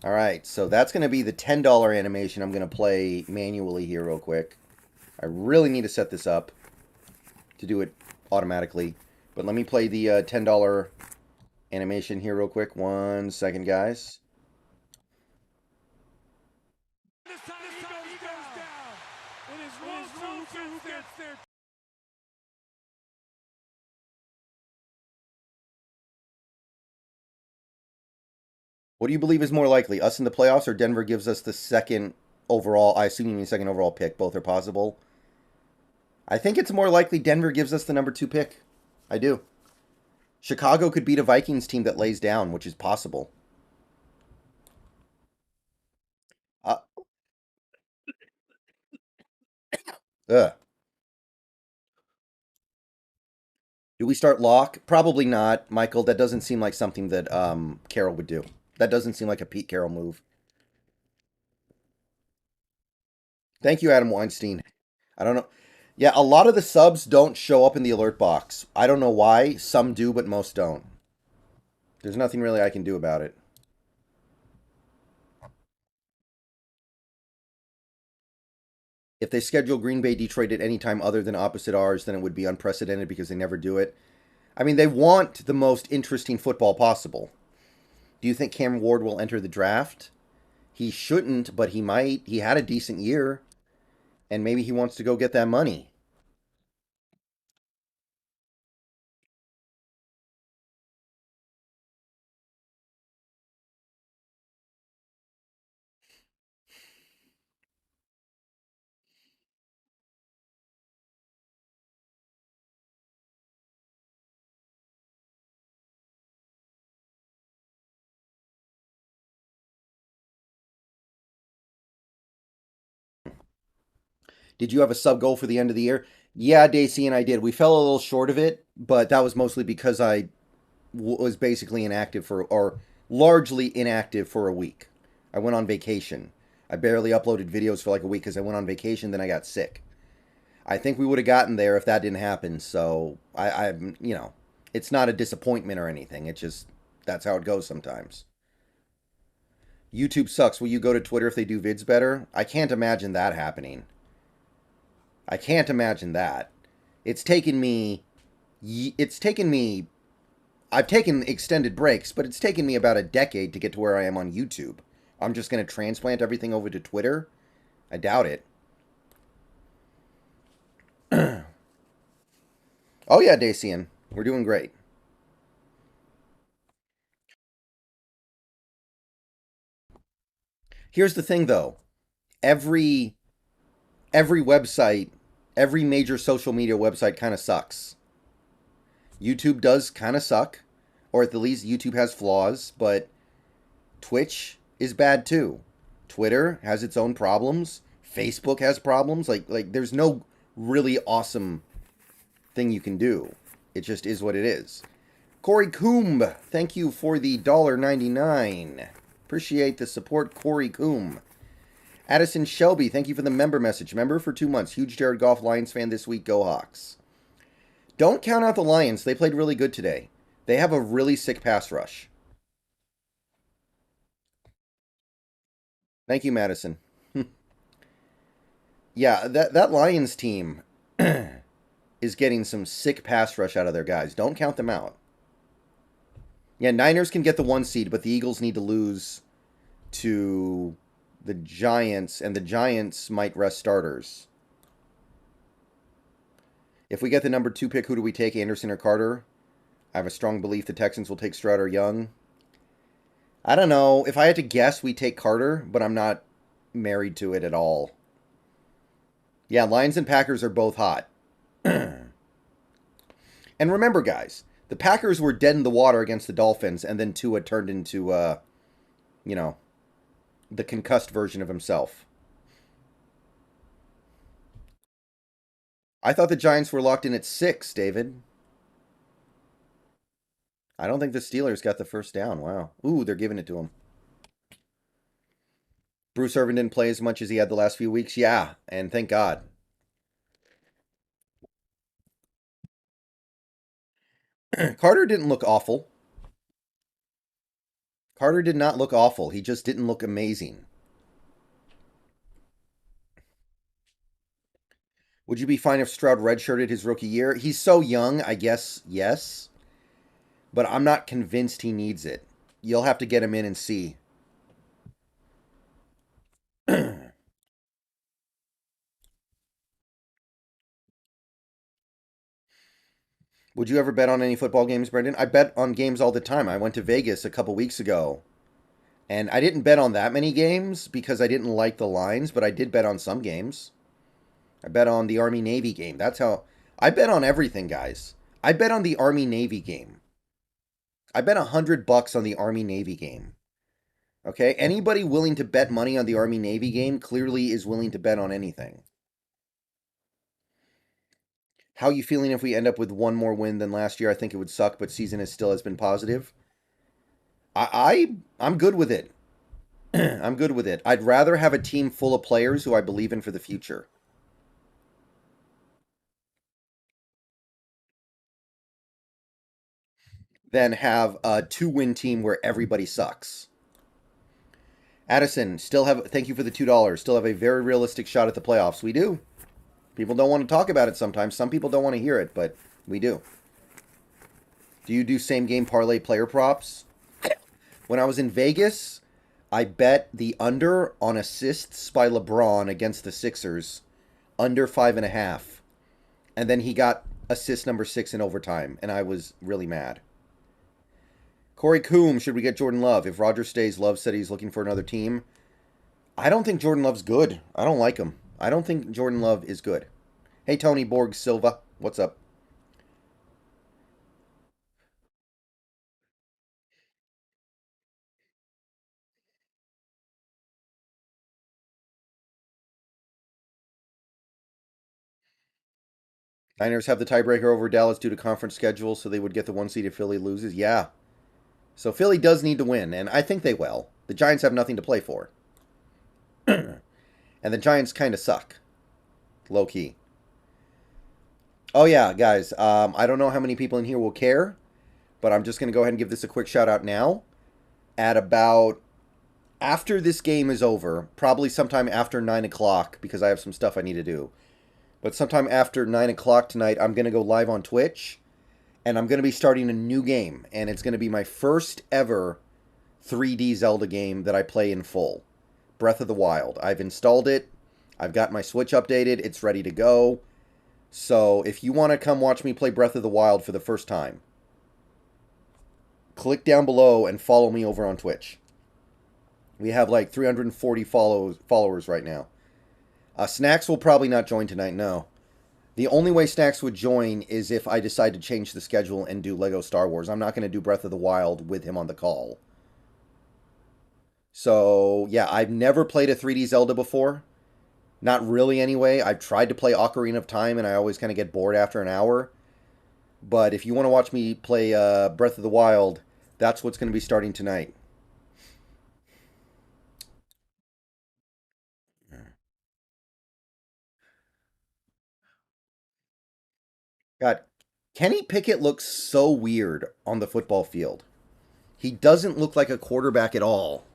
All right, so that's going to be the $10 animation I'm going to play manually here real quick. I really need to set this up to do it automatically. But let me play the $10 animation here real quick. 1 second, guys. What do you believe is more likely, us in the playoffs or Denver gives us the second overall? I assume you mean second overall pick. Both are possible. I think it's more likely Denver gives us the number 2 pick. I do. Chicago could beat a Vikings team that lays down, which is possible. Uh, ugh. Do we start Locke? Probably not, Michael. That doesn't seem like something that Carroll would do. That doesn't seem like a Pete Carroll move. Thank you, Adam Weinstein. I don't know. Yeah, a lot of the subs don't show up in the alert box. I don't know why. Some do, but most don't. There's nothing really I can do about it. If they schedule Green Bay Detroit at any time other than opposite ours, then it would be unprecedented because they never do it. I mean, they want the most interesting football possible. Do you think Cam Ward will enter the draft? He shouldn't, but he might. He had a decent year, and maybe he wants to go get that money. Did you have a sub goal for the end of the year? Yeah, Daisy and I did. We fell a little short of it, but that was mostly because I was basically inactive or largely inactive for a week. I went on vacation. I barely uploaded videos for like a week because I went on vacation, then I got sick. I think we would have gotten there if that didn't happen. So you know, it's not a disappointment or anything. It's just that's how it goes sometimes. YouTube sucks. Will you go to Twitter if they do vids better? I can't imagine that happening. I can't imagine that. It's taken me. It's taken me. I've taken extended breaks, but it's taken me about a decade to get to where I am on YouTube. I'm just going to transplant everything over to Twitter? I doubt it. Oh yeah, Dacian. We're doing great. Here's the thing though. Every website, every major social media website kind of sucks. YouTube does kind of suck, or at the least YouTube has flaws, but Twitch is bad too. Twitter has its own problems. Facebook has problems. Like there's no really awesome thing you can do. It just is what it is. Corey Coombe, thank you for the $1.99. Appreciate the support, Corey Coombe. Addison Shelby, thank you for the member message. Member for 2 months. Huge Jared Goff Lions fan this week. Go Hawks. Don't count out the Lions. They played really good today. They have a really sick pass rush. Thank you, Madison. Yeah, that Lions team is getting some sick pass rush out of their guys. Don't count them out. Yeah, Niners can get the 1 seed, but the Eagles need to lose to the Giants, and the Giants might rest starters. If we get the number 2 pick, who do we take, Anderson or Carter? I have a strong belief the Texans will take Stroud or Young. I don't know. If I had to guess, we take Carter, but I'm not married to it at all. Yeah, Lions and Packers are both hot. And remember, guys, the Packers were dead in the water against the Dolphins, and then Tua turned into, the concussed version of himself. I thought the Giants were locked in at 6, David. I don't think the Steelers got the first down. Wow. Ooh, they're giving it to him. Bruce Irvin didn't play as much as he had the last few weeks. Yeah, and thank God. Carter didn't look awful. Carter did not look awful. He just didn't look amazing. Would you be fine if Stroud redshirted his rookie year? He's so young, I guess, yes. But I'm not convinced he needs it. You'll have to get him in and see. Would you ever bet on any football games, Brendan? I bet on games all the time. I went to Vegas a couple weeks ago. And I didn't bet on that many games because I didn't like the lines, but I did bet on some games. I bet on the Army-Navy game. That's how... I bet on everything, guys. I bet on the Army-Navy game. I bet $100 on the Army-Navy game. Okay? Anybody willing to bet money on the Army-Navy game clearly is willing to bet on anything. How are you feeling if we end up with one more win than last year? I think it would suck, but season still has been positive. I'm good with it. I'm good with it. I'd rather have a team full of players who I believe in for the future. Than have a 2-win team where everybody sucks. Addison, thank you for the $2. Still have a very realistic shot at the playoffs. We do. People don't want to talk about it sometimes. Some people don't want to hear it, but we do. Do you do same game parlay player props? When I was in Vegas, I bet the under on assists by LeBron against the Sixers, under 5.5. And then he got assist number 6 in overtime, and I was really mad. Corey Coombe, should we get Jordan Love? If Roger stays, Love said he's looking for another team. I don't think Jordan Love's good. I don't like him. I don't think Jordan Love is good. Hey, Tony Borg Silva. What's up? Niners have the tiebreaker over Dallas due to conference schedule, so they would get the 1 seed if Philly loses. Yeah. So Philly does need to win, and I think they will. The Giants have nothing to play for. And the Giants kind of suck. Low key. Oh yeah, guys. I don't know how many people in here will care, but I'm just going to go ahead and give this a quick shout out now. At about... After this game is over, probably sometime after 9 o'clock, because I have some stuff I need to do. But sometime after 9 o'clock tonight, I'm going to go live on Twitch. And I'm going to be starting a new game. And it's going to be my first ever 3D Zelda game that I play in full. Breath of the Wild. I've installed it. I've got my Switch updated. It's ready to go. So if you want to come watch me play Breath of the Wild for the first time, click down below and follow me over on Twitch. We have like 340 followers right now. Snacks will probably not join tonight, no. The only way Snacks would join is if I decide to change the schedule and do Lego Star Wars. I'm not going to do Breath of the Wild with him on the call. So, yeah, I've never played a 3D Zelda before. Not really, anyway. I've tried to play Ocarina of Time, and I always kind of get bored after an hour. But if you want to watch me play Breath of the Wild, that's what's going to be starting tonight. God, Kenny Pickett looks so weird on the football field. He doesn't look like a quarterback at all.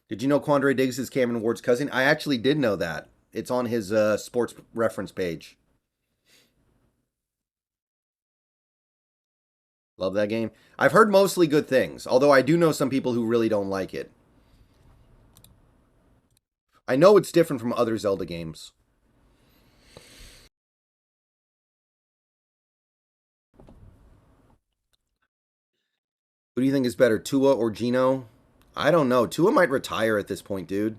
Did you know Quandre Diggs is Cameron Ward's cousin? I actually did know that. It's on his sports reference page. Love that game. I've heard mostly good things, although I do know some people who really don't like it. I know it's different from other Zelda games. Who do you think is better, Tua or Gino? I don't know. Tua might retire at this point, dude.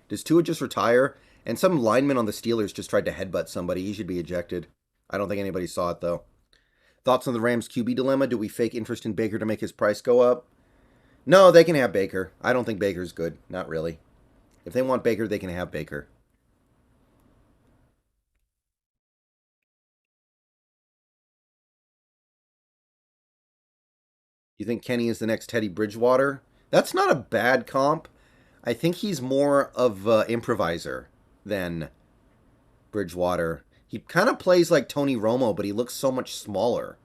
Does Tua just retire? And some lineman on the Steelers just tried to headbutt somebody. He should be ejected. I don't think anybody saw it, though. Thoughts on the Rams QB dilemma? Do we fake interest in Baker to make his price go up? No, they can have Baker. I don't think Baker's good. Not really. If they want Baker, they can have Baker. You think Kenny is the next Teddy Bridgewater? That's not a bad comp. I think he's more of an improviser than Bridgewater. He kind of plays like Tony Romo, but he looks so much smaller.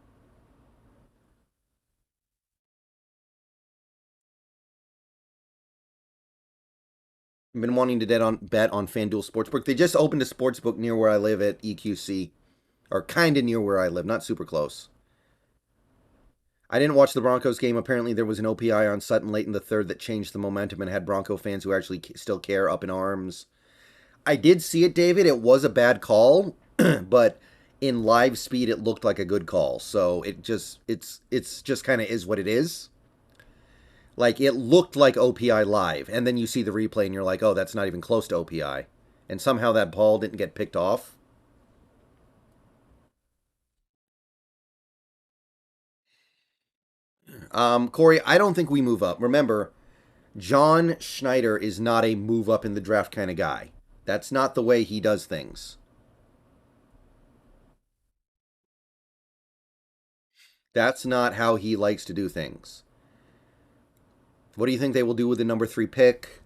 I've been wanting to bet on FanDuel Sportsbook. They just opened a sportsbook near where I live at EQC. Or kind of near where I live, not super close. I didn't watch the Broncos game. Apparently, there was an OPI on Sutton late in the third that changed the momentum and had Bronco fans who actually still care up in arms. I did see it, David. It was a bad call, but in live speed, it looked like a good call. So it's just kind of is what it is. Like it looked like OPI live, and then you see the replay and you're like, oh, that's not even close to OPI, and somehow that ball didn't get picked off. Corey, I don't think we move up. Remember, John Schneider is not a move up in the draft kind of guy. That's not the way he does things. That's not how he likes to do things. What do you think they will do with the number 3 pick?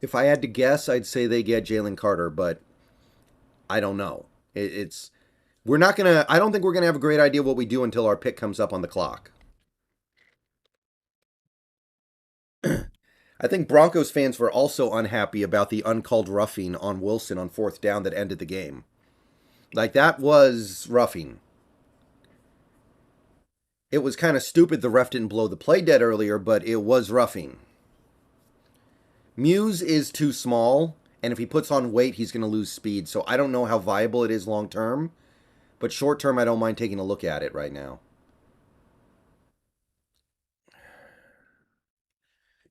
If I had to guess, I'd say they get Jalen Carter, but I don't know. It's we're not gonna. I don't think we're gonna have a great idea what we do until our pick comes up on the clock. I think Broncos fans were also unhappy about the uncalled roughing on Wilson on 4th down that ended the game. Like that was roughing. It was kind of stupid the ref didn't blow the play dead earlier, but it was roughing. Muse is too small, and if he puts on weight, he's going to lose speed. So I don't know how viable it is long term, but short term, I don't mind taking a look at it right now.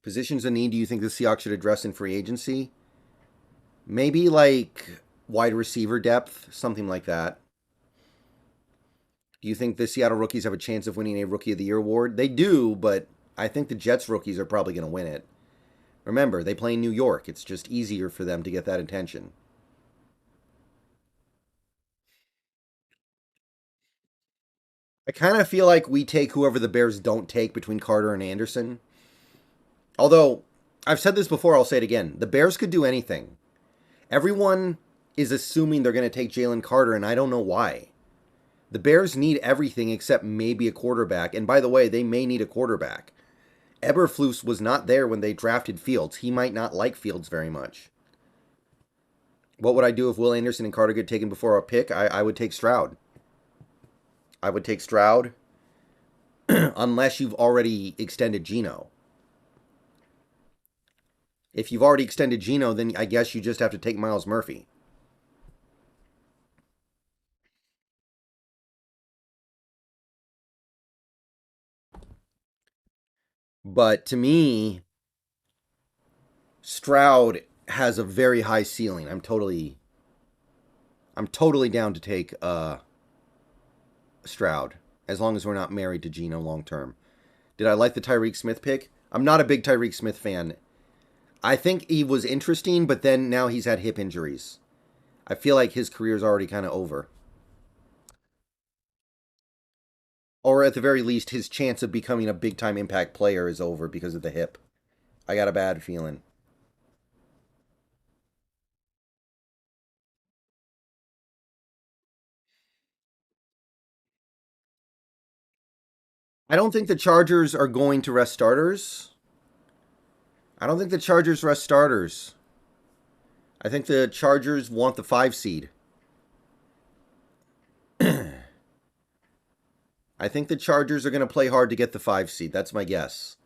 Positions in need, do you think the Seahawks should address in free agency? Maybe like wide receiver depth, something like that. Do you think the Seattle rookies have a chance of winning a Rookie of the Year award? They do, but I think the Jets rookies are probably going to win it. Remember, they play in New York. It's just easier for them to get that attention. I kind of feel like we take whoever the Bears don't take between Carter and Anderson. Although, I've said this before, I'll say it again. The Bears could do anything. Everyone is assuming they're going to take Jalen Carter, and I don't know why. The Bears need everything except maybe a quarterback. And by the way, they may need a quarterback. Eberflus was not there when they drafted Fields. He might not like Fields very much. What would I do if Will Anderson and Carter get taken before our pick? I would take Stroud. I would take Stroud unless you've already extended Geno. If you've already extended Geno, then I guess you just have to take Miles Murphy. But to me, Stroud has a very high ceiling. I'm totally down to take Stroud as long as we're not married to Geno long term. Did I like the Tyreek Smith pick? I'm not a big Tyreek Smith fan. I think he was interesting, but then now he's had hip injuries. I feel like his career's already kind of over. Or at the very least, his chance of becoming a big-time impact player is over because of the hip. I got a bad feeling. I don't think the Chargers are going to rest starters. I don't think the Chargers rest starters. I think the Chargers want the 5 seed. I think the Chargers are going to play hard to get the 5 seed. That's my guess.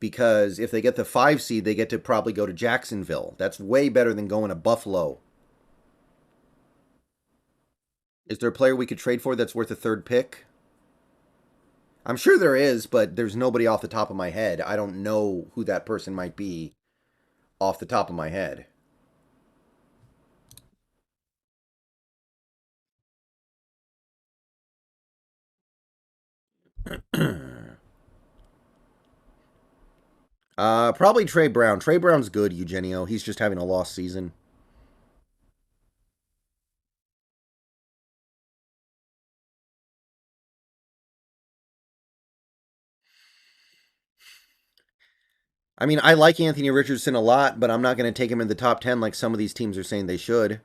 Because if they get the 5 seed, they get to probably go to Jacksonville. That's way better than going to Buffalo. Is there a player we could trade for that's worth a 3rd pick? I'm sure there is, but there's nobody off the top of my head. I don't know who that person might be off the top of my head. Probably Trey Brown. Trey Brown's good, Eugenio. He's just having a lost season. I mean, I like Anthony Richardson a lot, but I'm not going to take him in the top 10 like some of these teams are saying they should.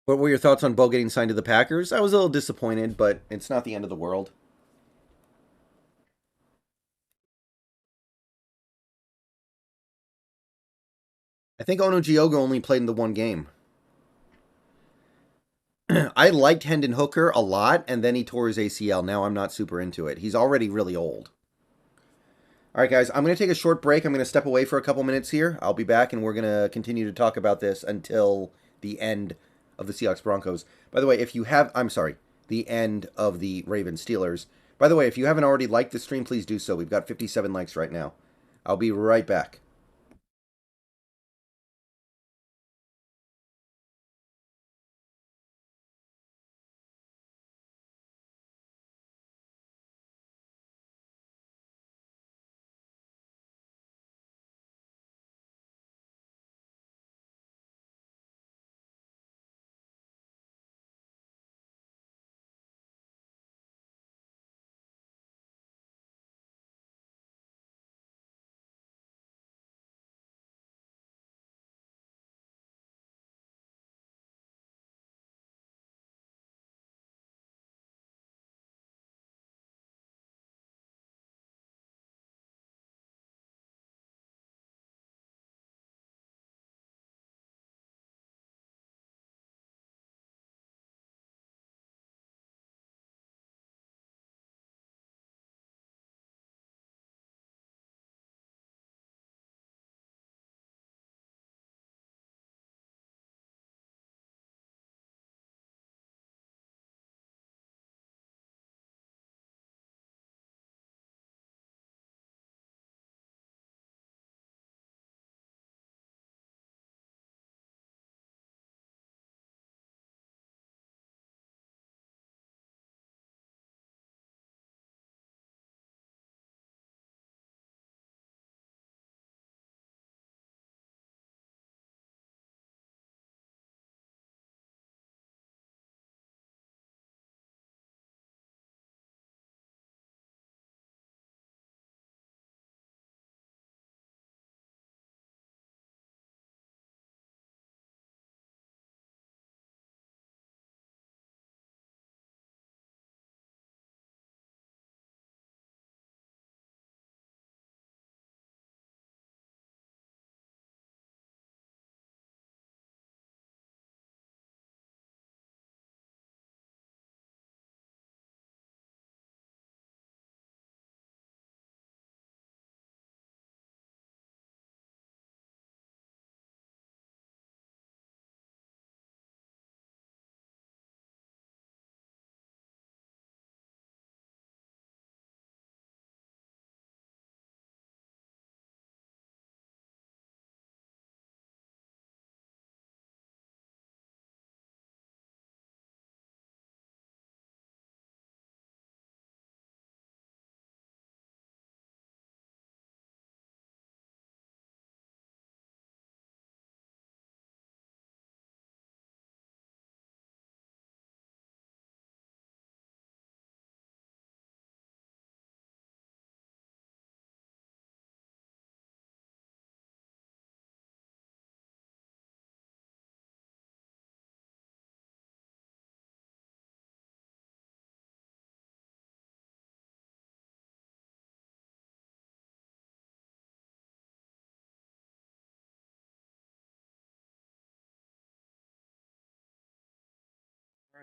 What were your thoughts on Bo getting signed to the Packers? I was a little disappointed, but it's not the end of the world. I think Ono Giogo only played in the one game. I liked Hendon Hooker a lot, and then he tore his ACL. Now I'm not super into it. He's already really old. All right, guys, I'm going to take a short break. I'm going to step away for a couple minutes here. I'll be back, and we're going to continue to talk about this until the end of the Seahawks Broncos. By the way, if you have, I'm sorry, the end of the Ravens Steelers. By the way, if you haven't already liked the stream, please do so. We've got 57 likes right now. I'll be right back.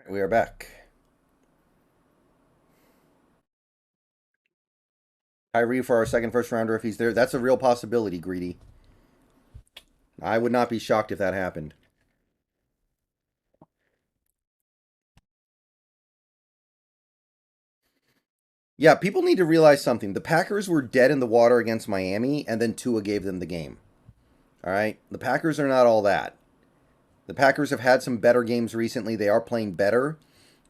We are back. Kyrie for our second first rounder if he's there. That's a real possibility, Greedy. I would not be shocked if that happened. Yeah, people need to realize something. The Packers were dead in the water against Miami, and then Tua gave them the game. All right? The Packers are not all that. The Packers have had some better games recently. They are playing better.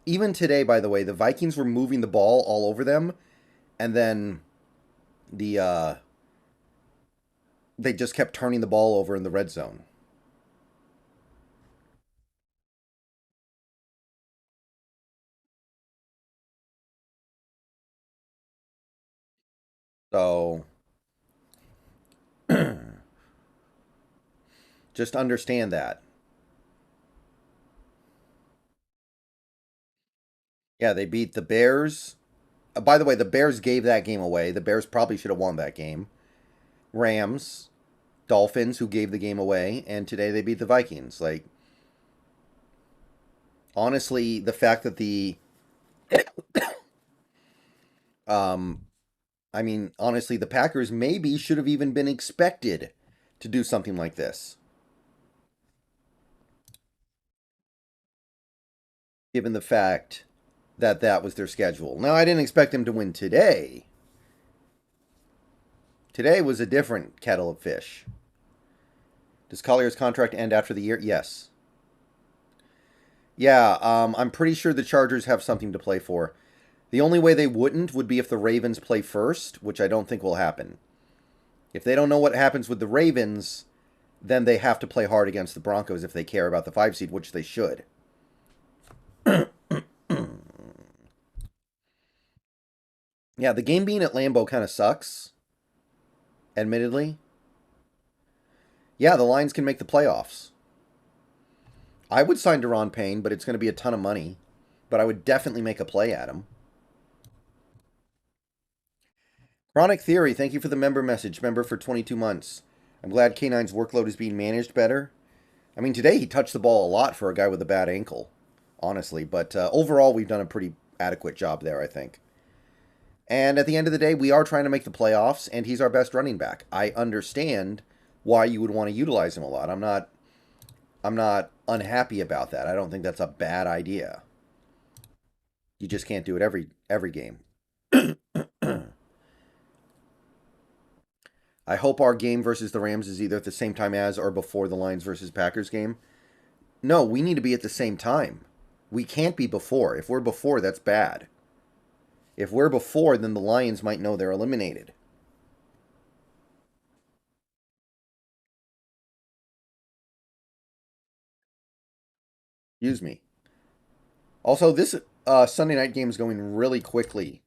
Even today, by the way, the Vikings were moving the ball all over them, and then the they just kept turning the ball over in the red zone. So just understand that. Yeah, they beat the Bears. By the way, the Bears gave that game away. The Bears probably should have won that game. Rams, Dolphins, who gave the game away, and today they beat the Vikings. Like, honestly, the fact that um, honestly, the Packers maybe should have even been expected to do something like this, given the fact that that was their schedule. Now, I didn't expect them to win today. Today was a different kettle of fish. Does Collier's contract end after the year? Yes. Yeah, I'm pretty sure the Chargers have something to play for. The only way they wouldn't would be if the Ravens play first, which I don't think will happen. If they don't know what happens with the Ravens, then they have to play hard against the Broncos if they care about the 5 seed, which they should. Yeah, the game being at Lambeau kind of sucks, admittedly. Yeah, the Lions can make the playoffs. I would sign Deron Payne, but it's going to be a ton of money. But I would definitely make a play at him. Chronic Theory, thank you for the member message. Member for 22 months. I'm glad K9's workload is being managed better. I mean, today he touched the ball a lot for a guy with a bad ankle, honestly. But overall, we've done a pretty adequate job there, I think. And at the end of the day, we are trying to make the playoffs, and he's our best running back. I understand why you would want to utilize him a lot. I'm not unhappy about that. I don't think that's a bad idea. You just can't do it every game. I hope our game versus the Rams is either at the same time as or before the Lions versus Packers game. No, we need to be at the same time. We can't be before. If we're before, that's bad. If we're before, then the Lions might know they're eliminated. Excuse me. Also, this Sunday night game is going really quickly.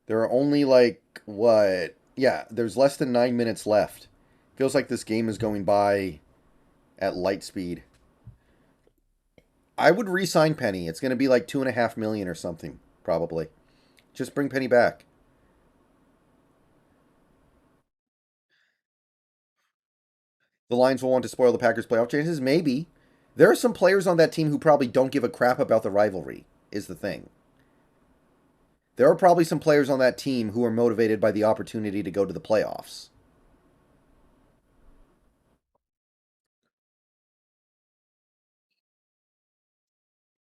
There are only like, what? Yeah, there's less than 9 minutes left. Feels like this game is going by at light speed. I would re-sign Penny. It's going to be like 2.5 million or something, probably. Just bring Penny back. The Lions will want to spoil the Packers' playoff chances? Maybe. There are some players on that team who probably don't give a crap about the rivalry, is the thing. There are probably some players on that team who are motivated by the opportunity to go to the playoffs.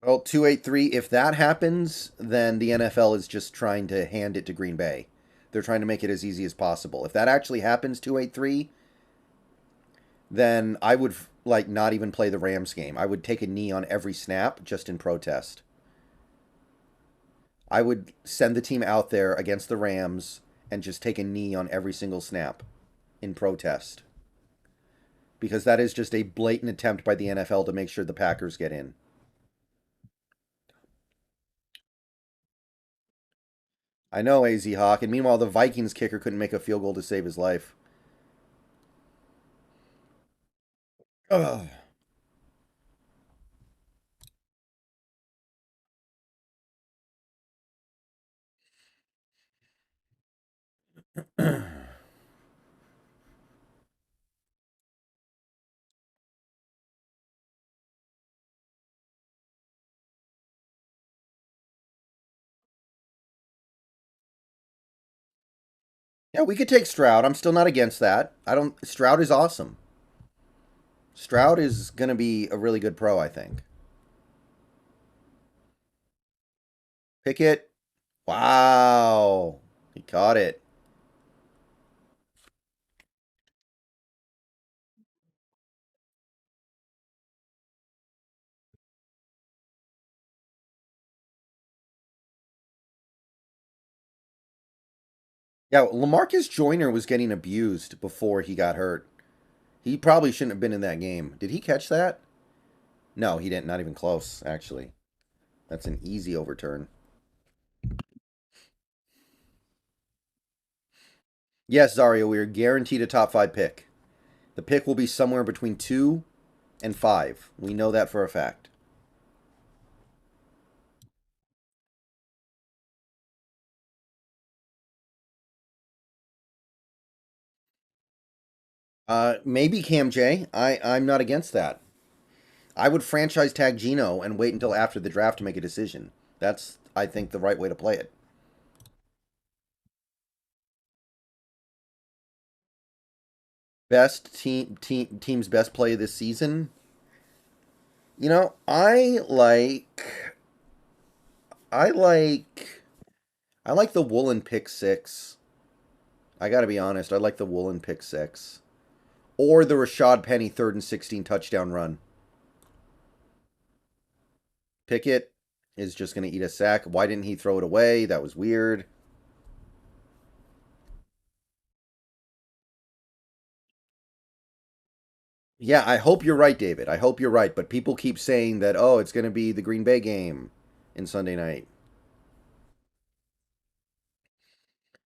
Well, 283, if that happens, then the NFL is just trying to hand it to Green Bay. They're trying to make it as easy as possible. If that actually happens, 283, then I would like not even play the Rams game. I would take a knee on every snap just in protest. I would send the team out there against the Rams and just take a knee on every single snap in protest. Because that is just a blatant attempt by the NFL to make sure the Packers get in. I know, AZ Hawk. And meanwhile, the Vikings kicker couldn't make a field goal to save his life. Ugh. Yeah, we could take Stroud. I'm still not against that. I don't. Stroud is awesome. Stroud is going to be a really good pro, I think. Pickett. Wow. He caught it. Yeah, Lamarcus Joyner was getting abused before he got hurt. He probably shouldn't have been in that game. Did he catch that? No, he didn't. Not even close, actually. That's an easy overturn. Yes, Zario, we are guaranteed a top 5 pick. The pick will be somewhere between 2 and 5. We know that for a fact. Maybe Cam J. I'm not against that. I would franchise tag Gino and wait until after the draft to make a decision. That's, I think, the right way to play it. Best team's best play this season. You know, I like I like the Woolen pick 6. I got to be honest, I like the Woolen pick 6 or the Rashad Penny 3rd and 16 touchdown run. Pickett is just going to eat a sack. Why didn't he throw it away? That was weird. Yeah, I hope you're right, David. I hope you're right. But people keep saying that, oh, it's going to be the Green Bay game in Sunday night.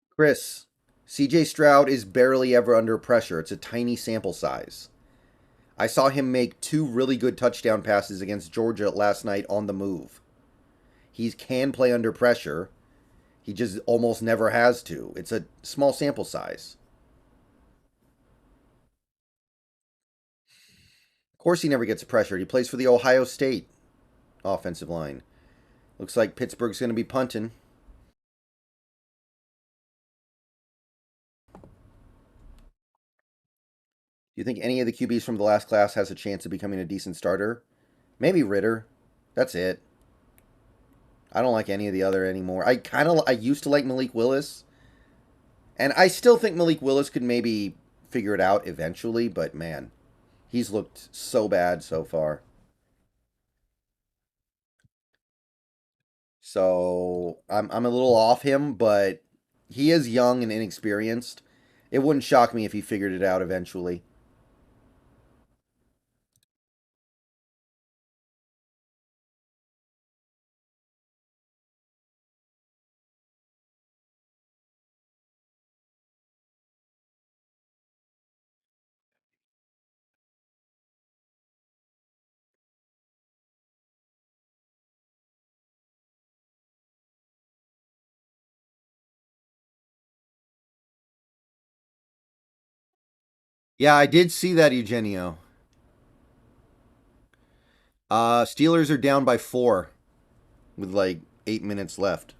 Chris, CJ Stroud is barely ever under pressure. It's a tiny sample size. I saw him make 2 really good touchdown passes against Georgia last night on the move. He can play under pressure. He just almost never has to. It's a small sample size. Of course, he never gets pressured. He plays for the Ohio State offensive line. Looks like Pittsburgh's going to be punting. Do you think any of the QBs from the last class has a chance of becoming a decent starter? Maybe Ritter. That's it. I don't like any of the other anymore. I used to like Malik Willis, and I still think Malik Willis could maybe figure it out eventually, but man, he's looked so bad so far. So I'm a little off him, but he is young and inexperienced. It wouldn't shock me if he figured it out eventually. Yeah, I did see that, Eugenio. Steelers are down by 4 with like 8 minutes left.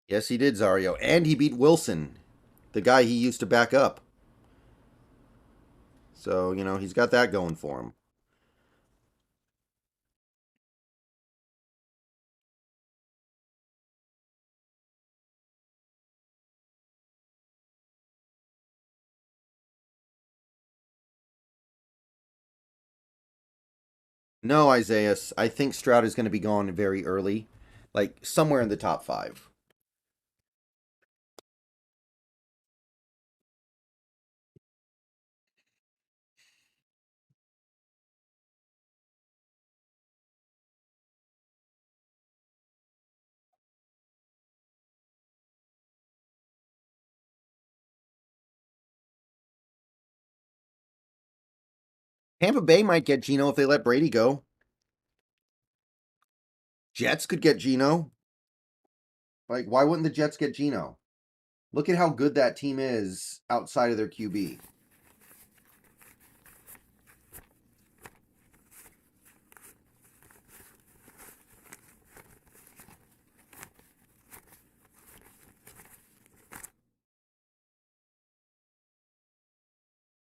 Yes, he did, Zario. And he beat Wilson, the guy he used to back up. So, he's got that going for him. No, Isaiah. I think Stroud is going to be gone very early, like somewhere in the top 5. Tampa Bay might get Gino if they let Brady go. Jets could get Gino. Like, why wouldn't the Jets get Gino? Look at how good that team is outside of their QB.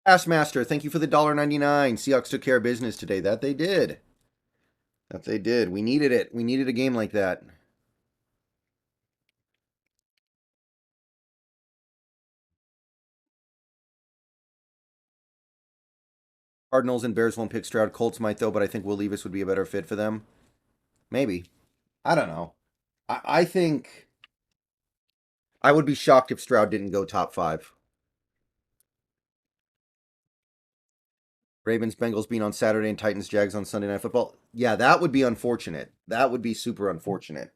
Bassmaster, thank you for the $1.99. Seahawks took care of business today. That they did. That they did. We needed it. We needed a game like that. Cardinals and Bears won't pick Stroud. Colts might, though, but I think Will Levis would be a better fit for them. Maybe. I don't know. I think I would be shocked if Stroud didn't go top 5. Ravens, Bengals being on Saturday and Titans, Jags on Sunday Night Football. Yeah, that would be unfortunate. That would be super unfortunate.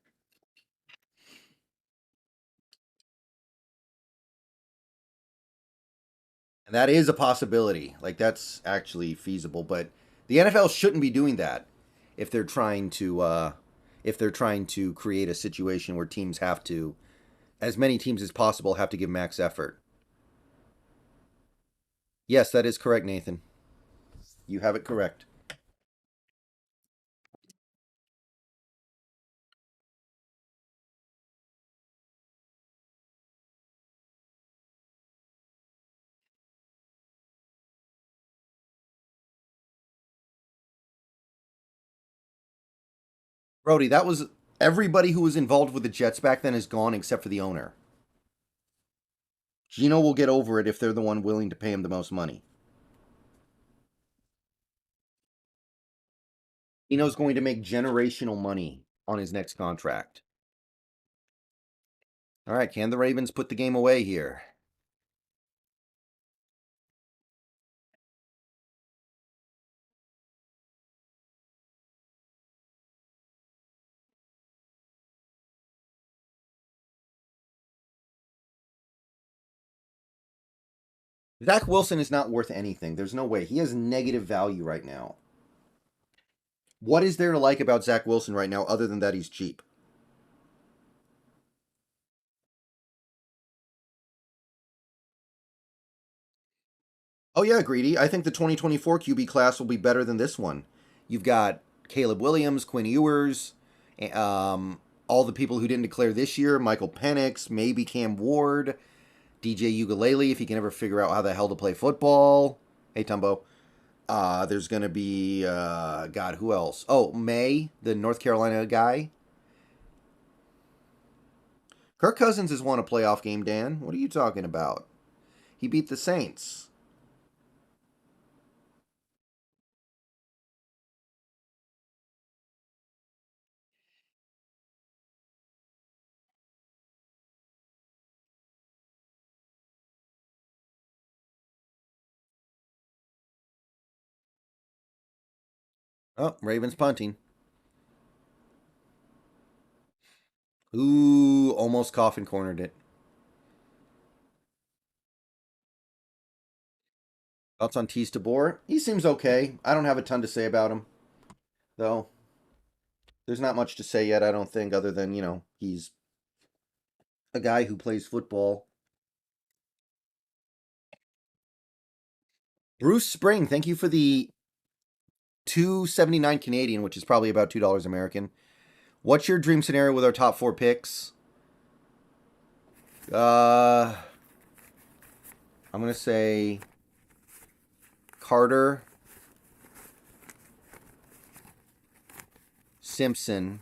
And that is a possibility. Like, that's actually feasible. But the NFL shouldn't be doing that if they're trying to create a situation where teams have to, as many teams as possible, have to give max effort. Yes, that is correct, Nathan. You have it correct. Brody, that was everybody who was involved with the Jets back then is gone except for the owner. Gino will get over it if they're the one willing to pay him the most money. Gino's going to make generational money on his next contract. All right, can the Ravens put the game away here? Zach Wilson is not worth anything. There's no way. He has negative value right now. What is there to like about Zach Wilson right now other than that he's cheap? Oh, yeah, Greedy. I think the 2024 QB class will be better than this one. You've got Caleb Williams, Quinn Ewers, all the people who didn't declare this year, Michael Penix, maybe Cam Ward, DJ Ugalele, if he can ever figure out how the hell to play football. Hey, Tumbo. There's going to be, God, who else? Oh, May, the North Carolina guy. Kirk Cousins has won a playoff game, Dan. What are you talking about? He beat the Saints. Oh, Ravens punting. Ooh, almost coffin cornered it. Thoughts on Tease Tabor? He seems okay. I don't have a ton to say about him, though. There's not much to say yet, I don't think, other than, he's a guy who plays football. Bruce Spring, thank you for the $2.79 Canadian, which is probably about $2 American. What's your dream scenario with our top 4 picks? I'm going to say Carter, Simpson,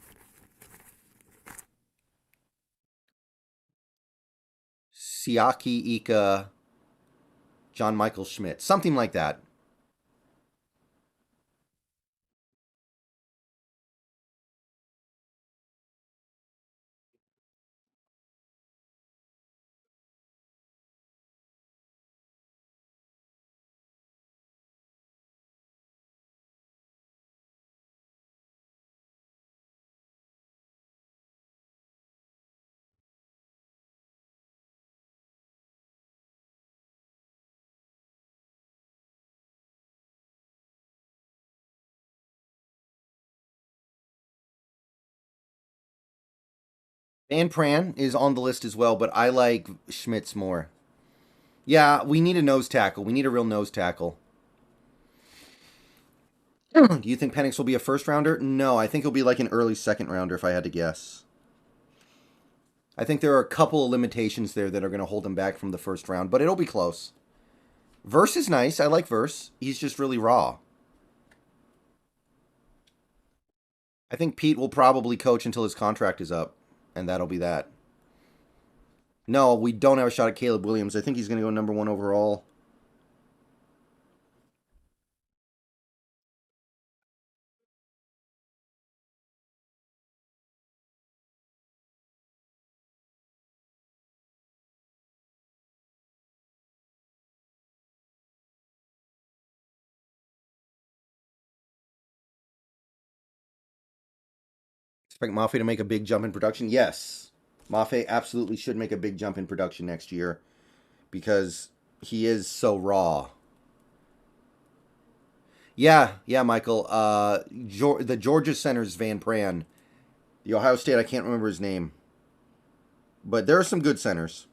Siaki Ika, John Michael Schmidt. Something like that. Van Pran is on the list as well, but I like Schmitz more. Yeah, we need a nose tackle. We need a real nose tackle. Do you think Penix will be a first rounder? No, I think he'll be like an early second rounder if I had to guess. I think there are a couple of limitations there that are going to hold him back from the first round, but it'll be close. Verse is nice. I like Verse. He's just really raw. I think Pete will probably coach until his contract is up, and that'll be that. No, we don't have a shot at Caleb Williams. I think he's going to go number 1 overall. Expect Mafe to make a big jump in production? Yes. Mafe absolutely should make a big jump in production next year because he is so raw. Yeah, Michael. The Georgia center's Van Pran. The Ohio State, I can't remember his name. But there are some good centers.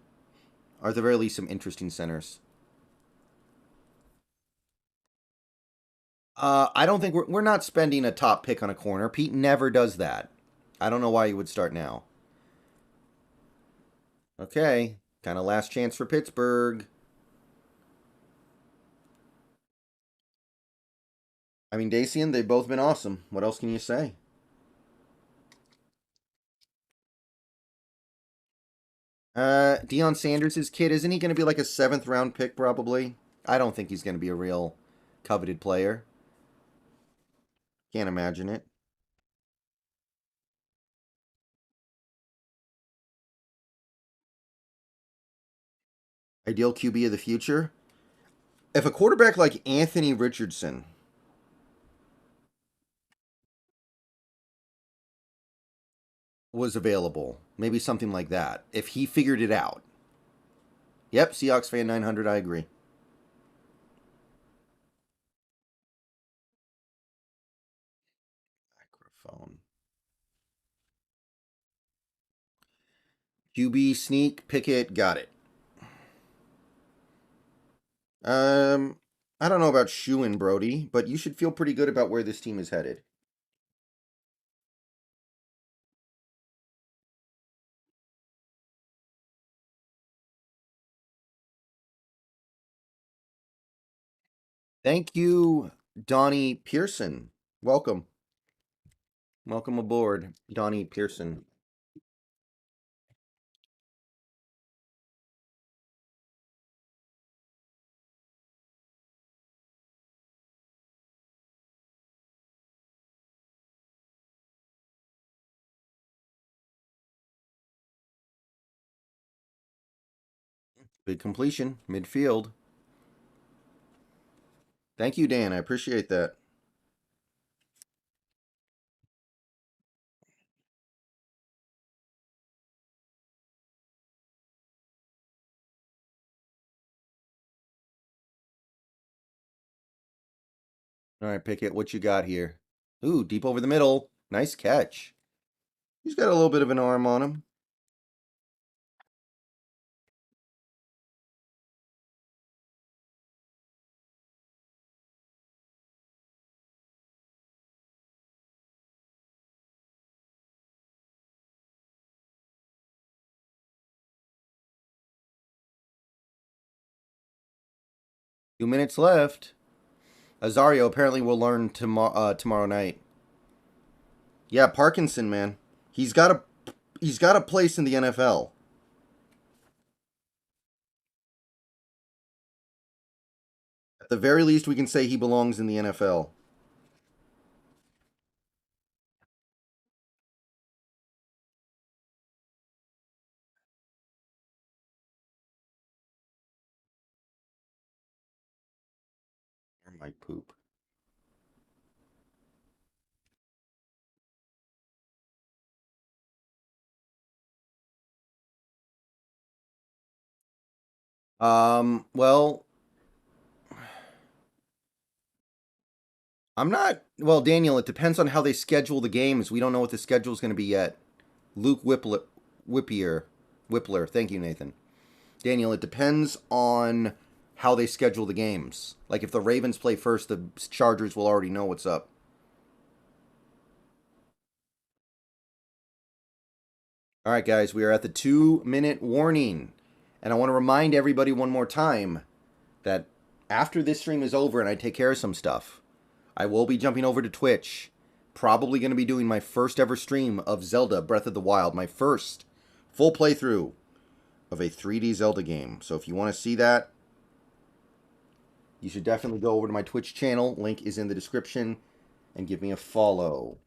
Or at the very least, some interesting centers. I don't think we're not spending a top pick on a corner. Pete never does that. I don't know why he would start now. Okay, kind of last chance for Pittsburgh. I mean, Dacian, they've both been awesome. What else can you say? Deion Sanders' kid, isn't he going to be like a 7th round pick probably? I don't think he's going to be a real coveted player. Can't imagine it. Ideal QB of the future? If a quarterback like Anthony Richardson was available, maybe something like that, if he figured it out. Yep, Seahawks fan 900, I agree. Microphone. QB sneak, Pickett, got it. I don't know about Schuin, Brody, but you should feel pretty good about where this team is headed. Thank you, Donnie Pearson. Welcome. Welcome aboard, Donnie Pearson. Big completion, midfield. Thank you, Dan. I appreciate that. All right, Pickett, what you got here? Ooh, deep over the middle. Nice catch. He's got a little bit of an arm on him. Two minutes left. Azario apparently will learn tomorrow night. Yeah, Parkinson, man. He's got a place in the NFL. At the very least, we can say he belongs in the NFL. Or might poop. Well, I'm not. Well, Daniel, it depends on how they schedule the games. We don't know what the schedule is going to be yet. Luke Whippler. Thank you, Nathan. Daniel, it depends on how they schedule the games. Like if the Ravens play first, the Chargers will already know what's up. All right, guys, we are at the 2-minute warning. And I want to remind everybody one more time that after this stream is over and I take care of some stuff, I will be jumping over to Twitch. Probably going to be doing my first ever stream of Zelda Breath of the Wild. My first full playthrough of a 3D Zelda game. So if you want to see that, you should definitely go over to my Twitch channel. Link is in the description. And give me a follow.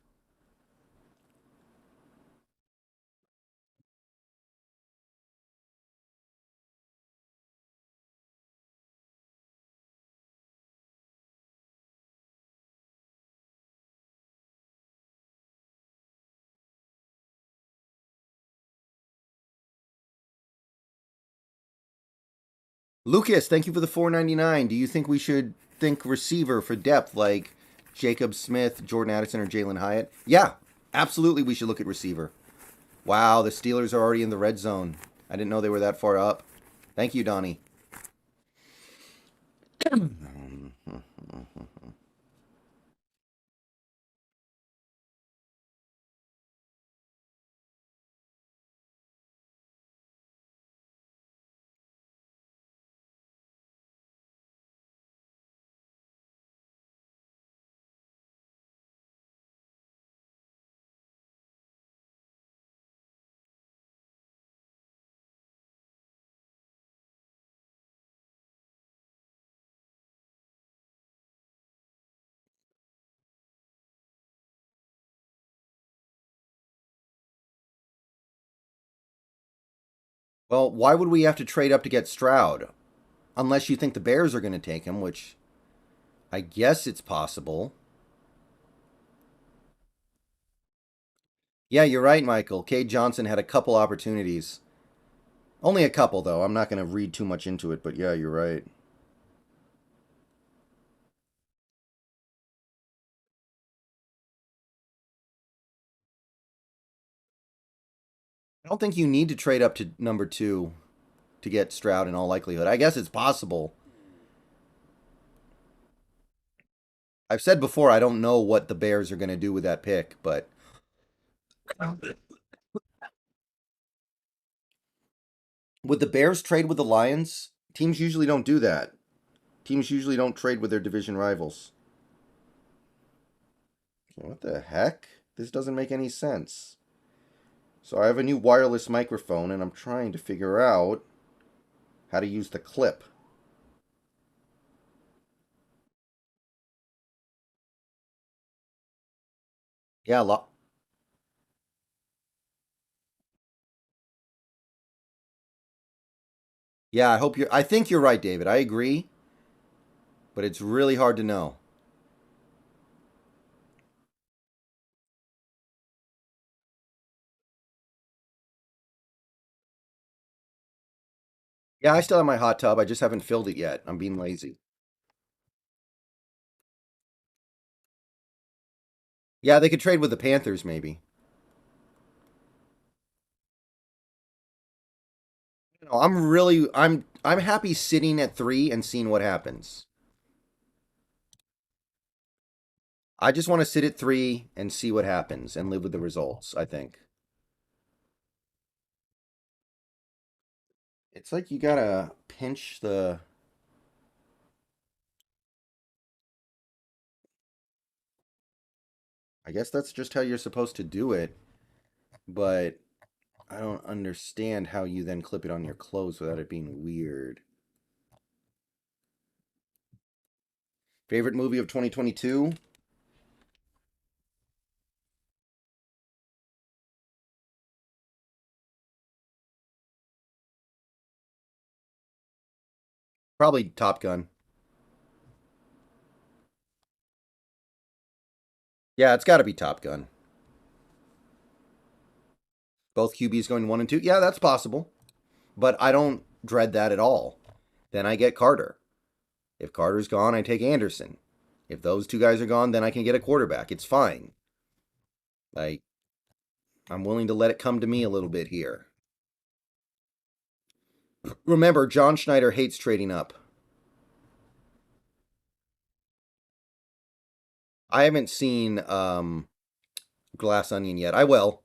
Lucas, thank you for the $4.99. Do you think we should think receiver for depth like Jacob Smith, Jordan Addison, or Jalen Hyatt? Yeah, absolutely we should look at receiver. Wow, the Steelers are already in the red zone. I didn't know they were that far up. Thank you, Donnie. Well, why would we have to trade up to get Stroud? Unless you think the Bears are going to take him, which I guess it's possible. Yeah, you're right, Michael. Cade Johnson had a couple opportunities. Only a couple, though. I'm not going to read too much into it, but yeah, you're right. I don't think you need to trade up to number 2 to get Stroud in all likelihood. I guess it's possible. I've said before I don't know what the Bears are going to do with that pick, but would the Bears trade with the Lions? Teams usually don't do that. Teams usually don't trade with their division rivals. What the heck? This doesn't make any sense. So I have a new wireless microphone and I'm trying to figure out how to use the clip. Yeah, yeah, I think you're right, David. I agree, but it's really hard to know. Yeah, I still have my hot tub. I just haven't filled it yet. I'm being lazy. Yeah, they could trade with the Panthers maybe. No, I'm happy sitting at 3 and seeing what happens. I just want to sit at 3 and see what happens and live with the results, I think. It's like you gotta pinch the. I guess that's just how you're supposed to do it, but I don't understand how you then clip it on your clothes without it being weird. Favorite movie of 2022? Probably Top Gun. Yeah, it's got to be Top Gun. Both QBs going 1 and 2. Yeah, that's possible. But I don't dread that at all. Then I get Carter. If Carter's gone, I take Anderson. If those two guys are gone, then I can get a quarterback. It's fine. Like, I'm willing to let it come to me a little bit here. Remember, John Schneider hates trading up. I haven't seen Glass Onion yet. I will.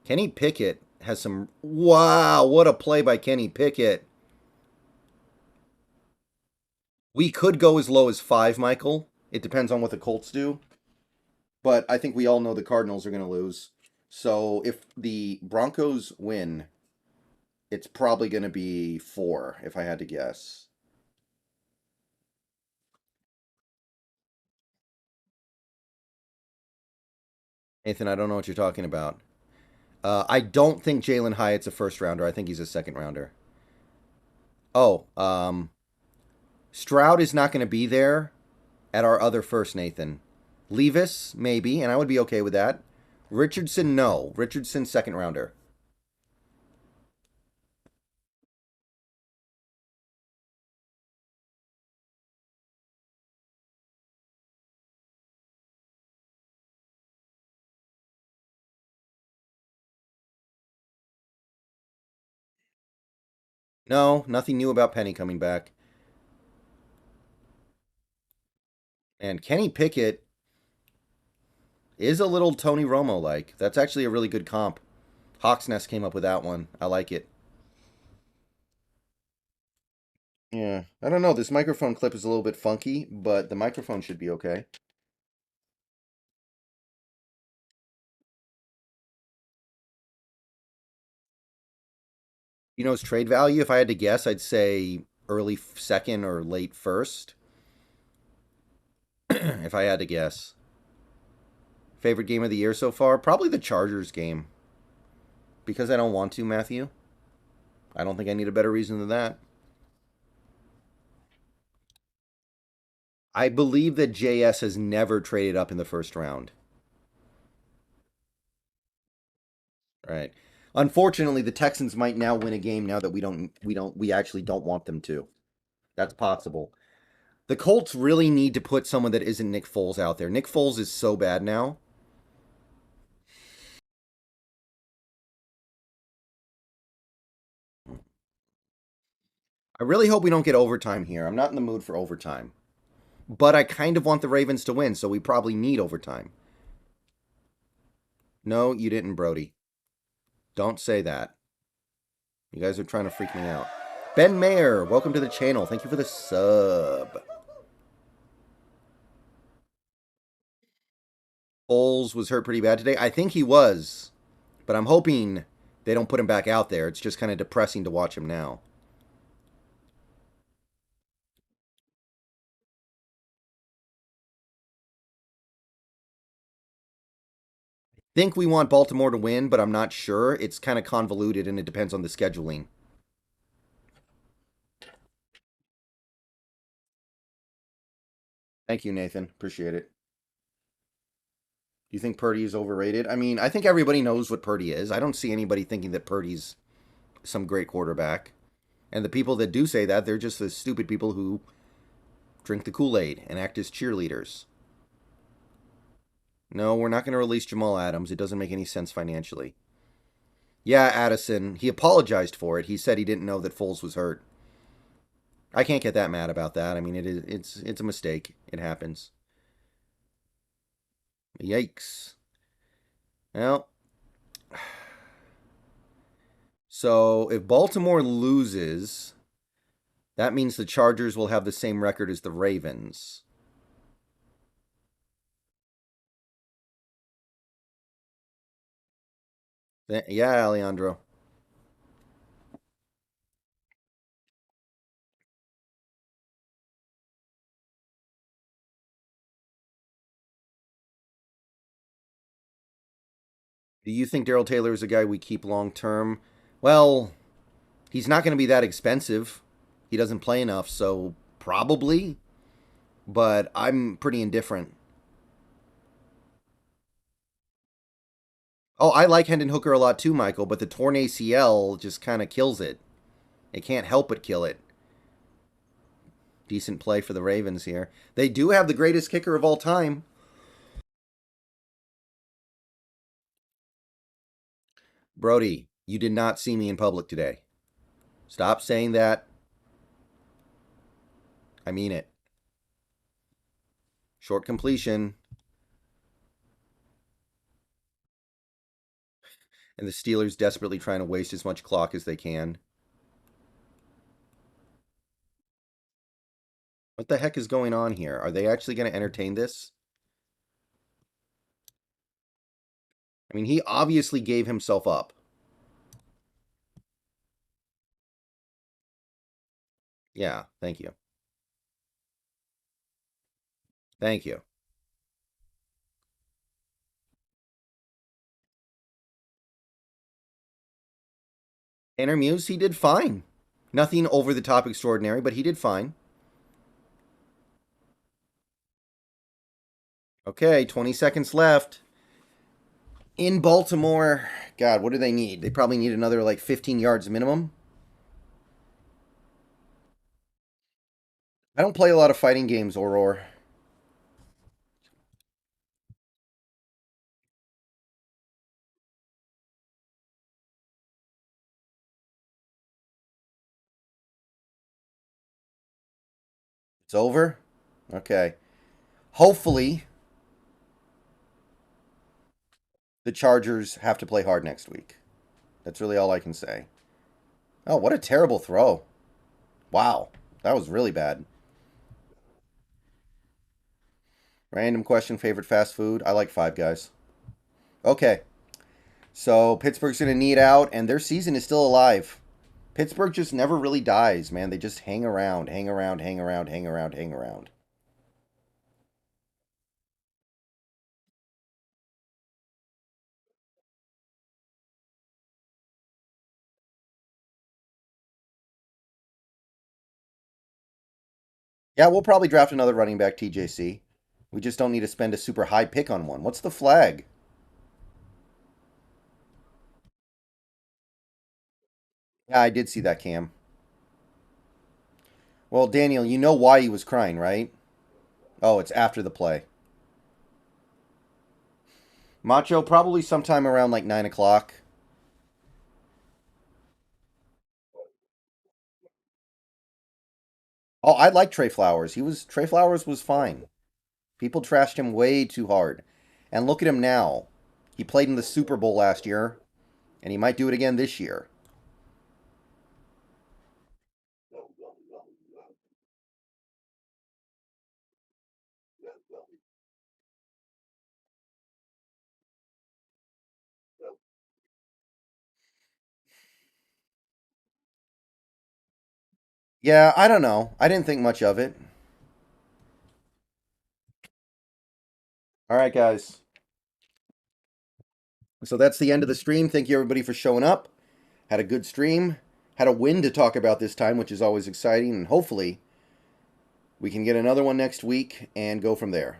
Kenny Pickett has some. Wow, what a play by Kenny Pickett. We could go as low as 5, Michael. It depends on what the Colts do. But I think we all know the Cardinals are going to lose. So if the Broncos win, it's probably going to be 4, if I had to guess. Nathan, I don't know what you're talking about. I don't think Jalen Hyatt's a first rounder. I think he's a second rounder. Oh, Stroud is not going to be there at our other first, Nathan. Levis, maybe, and I would be okay with that. Richardson, no. Richardson, second rounder. No, nothing new about Penny coming back. And Kenny Pickett is a little Tony Romo like. That's actually a really good comp. Hawks Nest came up with that one. I like it. Yeah, I don't know. This microphone clip is a little bit funky, but the microphone should be okay. You know, his trade value, if I had to guess, I'd say early second or late first. If I had to guess. Favorite game of the year so far? Probably the Chargers game. Because I don't want to, Matthew. I don't think I need a better reason than that. I believe that JS has never traded up in the first round. Right. Unfortunately, the Texans might now win a game now that we actually don't want them to. That's possible. The Colts really need to put someone that isn't Nick Foles out there. Nick Foles is so bad now. I really hope we don't get overtime here. I'm not in the mood for overtime. But I kind of want the Ravens to win, so we probably need overtime. No, you didn't, Brody. Don't say that. You guys are trying to freak me out. Ben Mayer, welcome to the channel. Thank you for the sub. Foles was hurt pretty bad today. I think he was, but I'm hoping they don't put him back out there. It's just kind of depressing to watch him now. Think we want Baltimore to win, but I'm not sure. It's kind of convoluted and it depends on the scheduling. Thank you, Nathan. Appreciate it. Do you think Purdy is overrated? I mean, I think everybody knows what Purdy is. I don't see anybody thinking that Purdy's some great quarterback. And the people that do say that, they're just the stupid people who drink the Kool-Aid and act as cheerleaders. No, we're not going to release Jamal Adams. It doesn't make any sense financially. Yeah, Addison, he apologized for it. He said he didn't know that Foles was hurt. I can't get that mad about that. I mean, it's a mistake. It happens. Yikes. Well, so if Baltimore loses, that means the Chargers will have the same record as the Ravens. Yeah, Alejandro. Do you think Daryl Taylor is a guy we keep long term? Well, he's not going to be that expensive. He doesn't play enough, so probably. But I'm pretty indifferent. Oh, I like Hendon Hooker a lot too, Michael, but the torn ACL just kind of kills it. It can't help but kill it. Decent play for the Ravens here. They do have the greatest kicker of all time. Brody, you did not see me in public today. Stop saying that. I mean it. Short completion. And the Steelers desperately trying to waste as much clock as they can. What the heck is going on here? Are they actually going to entertain this? I mean, he obviously gave himself up. Yeah, thank you. Thank you. Tanner Muse, he did fine. Nothing over the top extraordinary, but he did fine. Okay, 20 seconds left. In Baltimore, God, what do they need? They probably need another like 15 yards minimum. I don't play a lot of fighting games, Aurora. It's over? Okay. Hopefully, the Chargers have to play hard next week. That's really all I can say. Oh, what a terrible throw. Wow. That was really bad. Random question, favorite fast food? I like Five Guys. Okay. So Pittsburgh's going to need out, and their season is still alive. Pittsburgh just never really dies, man. They just hang around, hang around, hang around, hang around, hang around. Yeah, we'll probably draft another running back, TJC. We just don't need to spend a super high pick on one. What's the flag? Yeah, I did see that, Cam. Well, Daniel, you know why he was crying, right? Oh, it's after the play. Macho, probably sometime around like 9 o'clock. Oh, I like Trey Flowers. Trey Flowers was fine. People trashed him way too hard. And look at him now. He played in the Super Bowl last year, and he might do it again this year. Yeah, I don't know. I didn't think much of it. All right, guys. So that's the end of the stream. Thank you, everybody, for showing up. Had a good stream. Had a win to talk about this time, which is always exciting. And hopefully, we can get another one next week and go from there.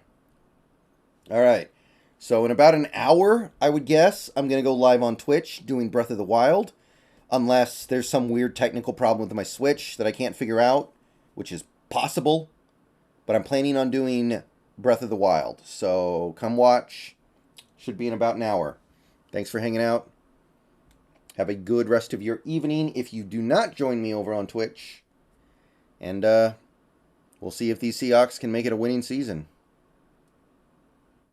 All right. So in about an hour, I would guess, I'm going to go live on Twitch doing Breath of the Wild. Unless there's some weird technical problem with my Switch that I can't figure out, which is possible. But I'm planning on doing Breath of the Wild. So come watch. Should be in about an hour. Thanks for hanging out. Have a good rest of your evening if you do not join me over on Twitch. And we'll see if these Seahawks can make it a winning season.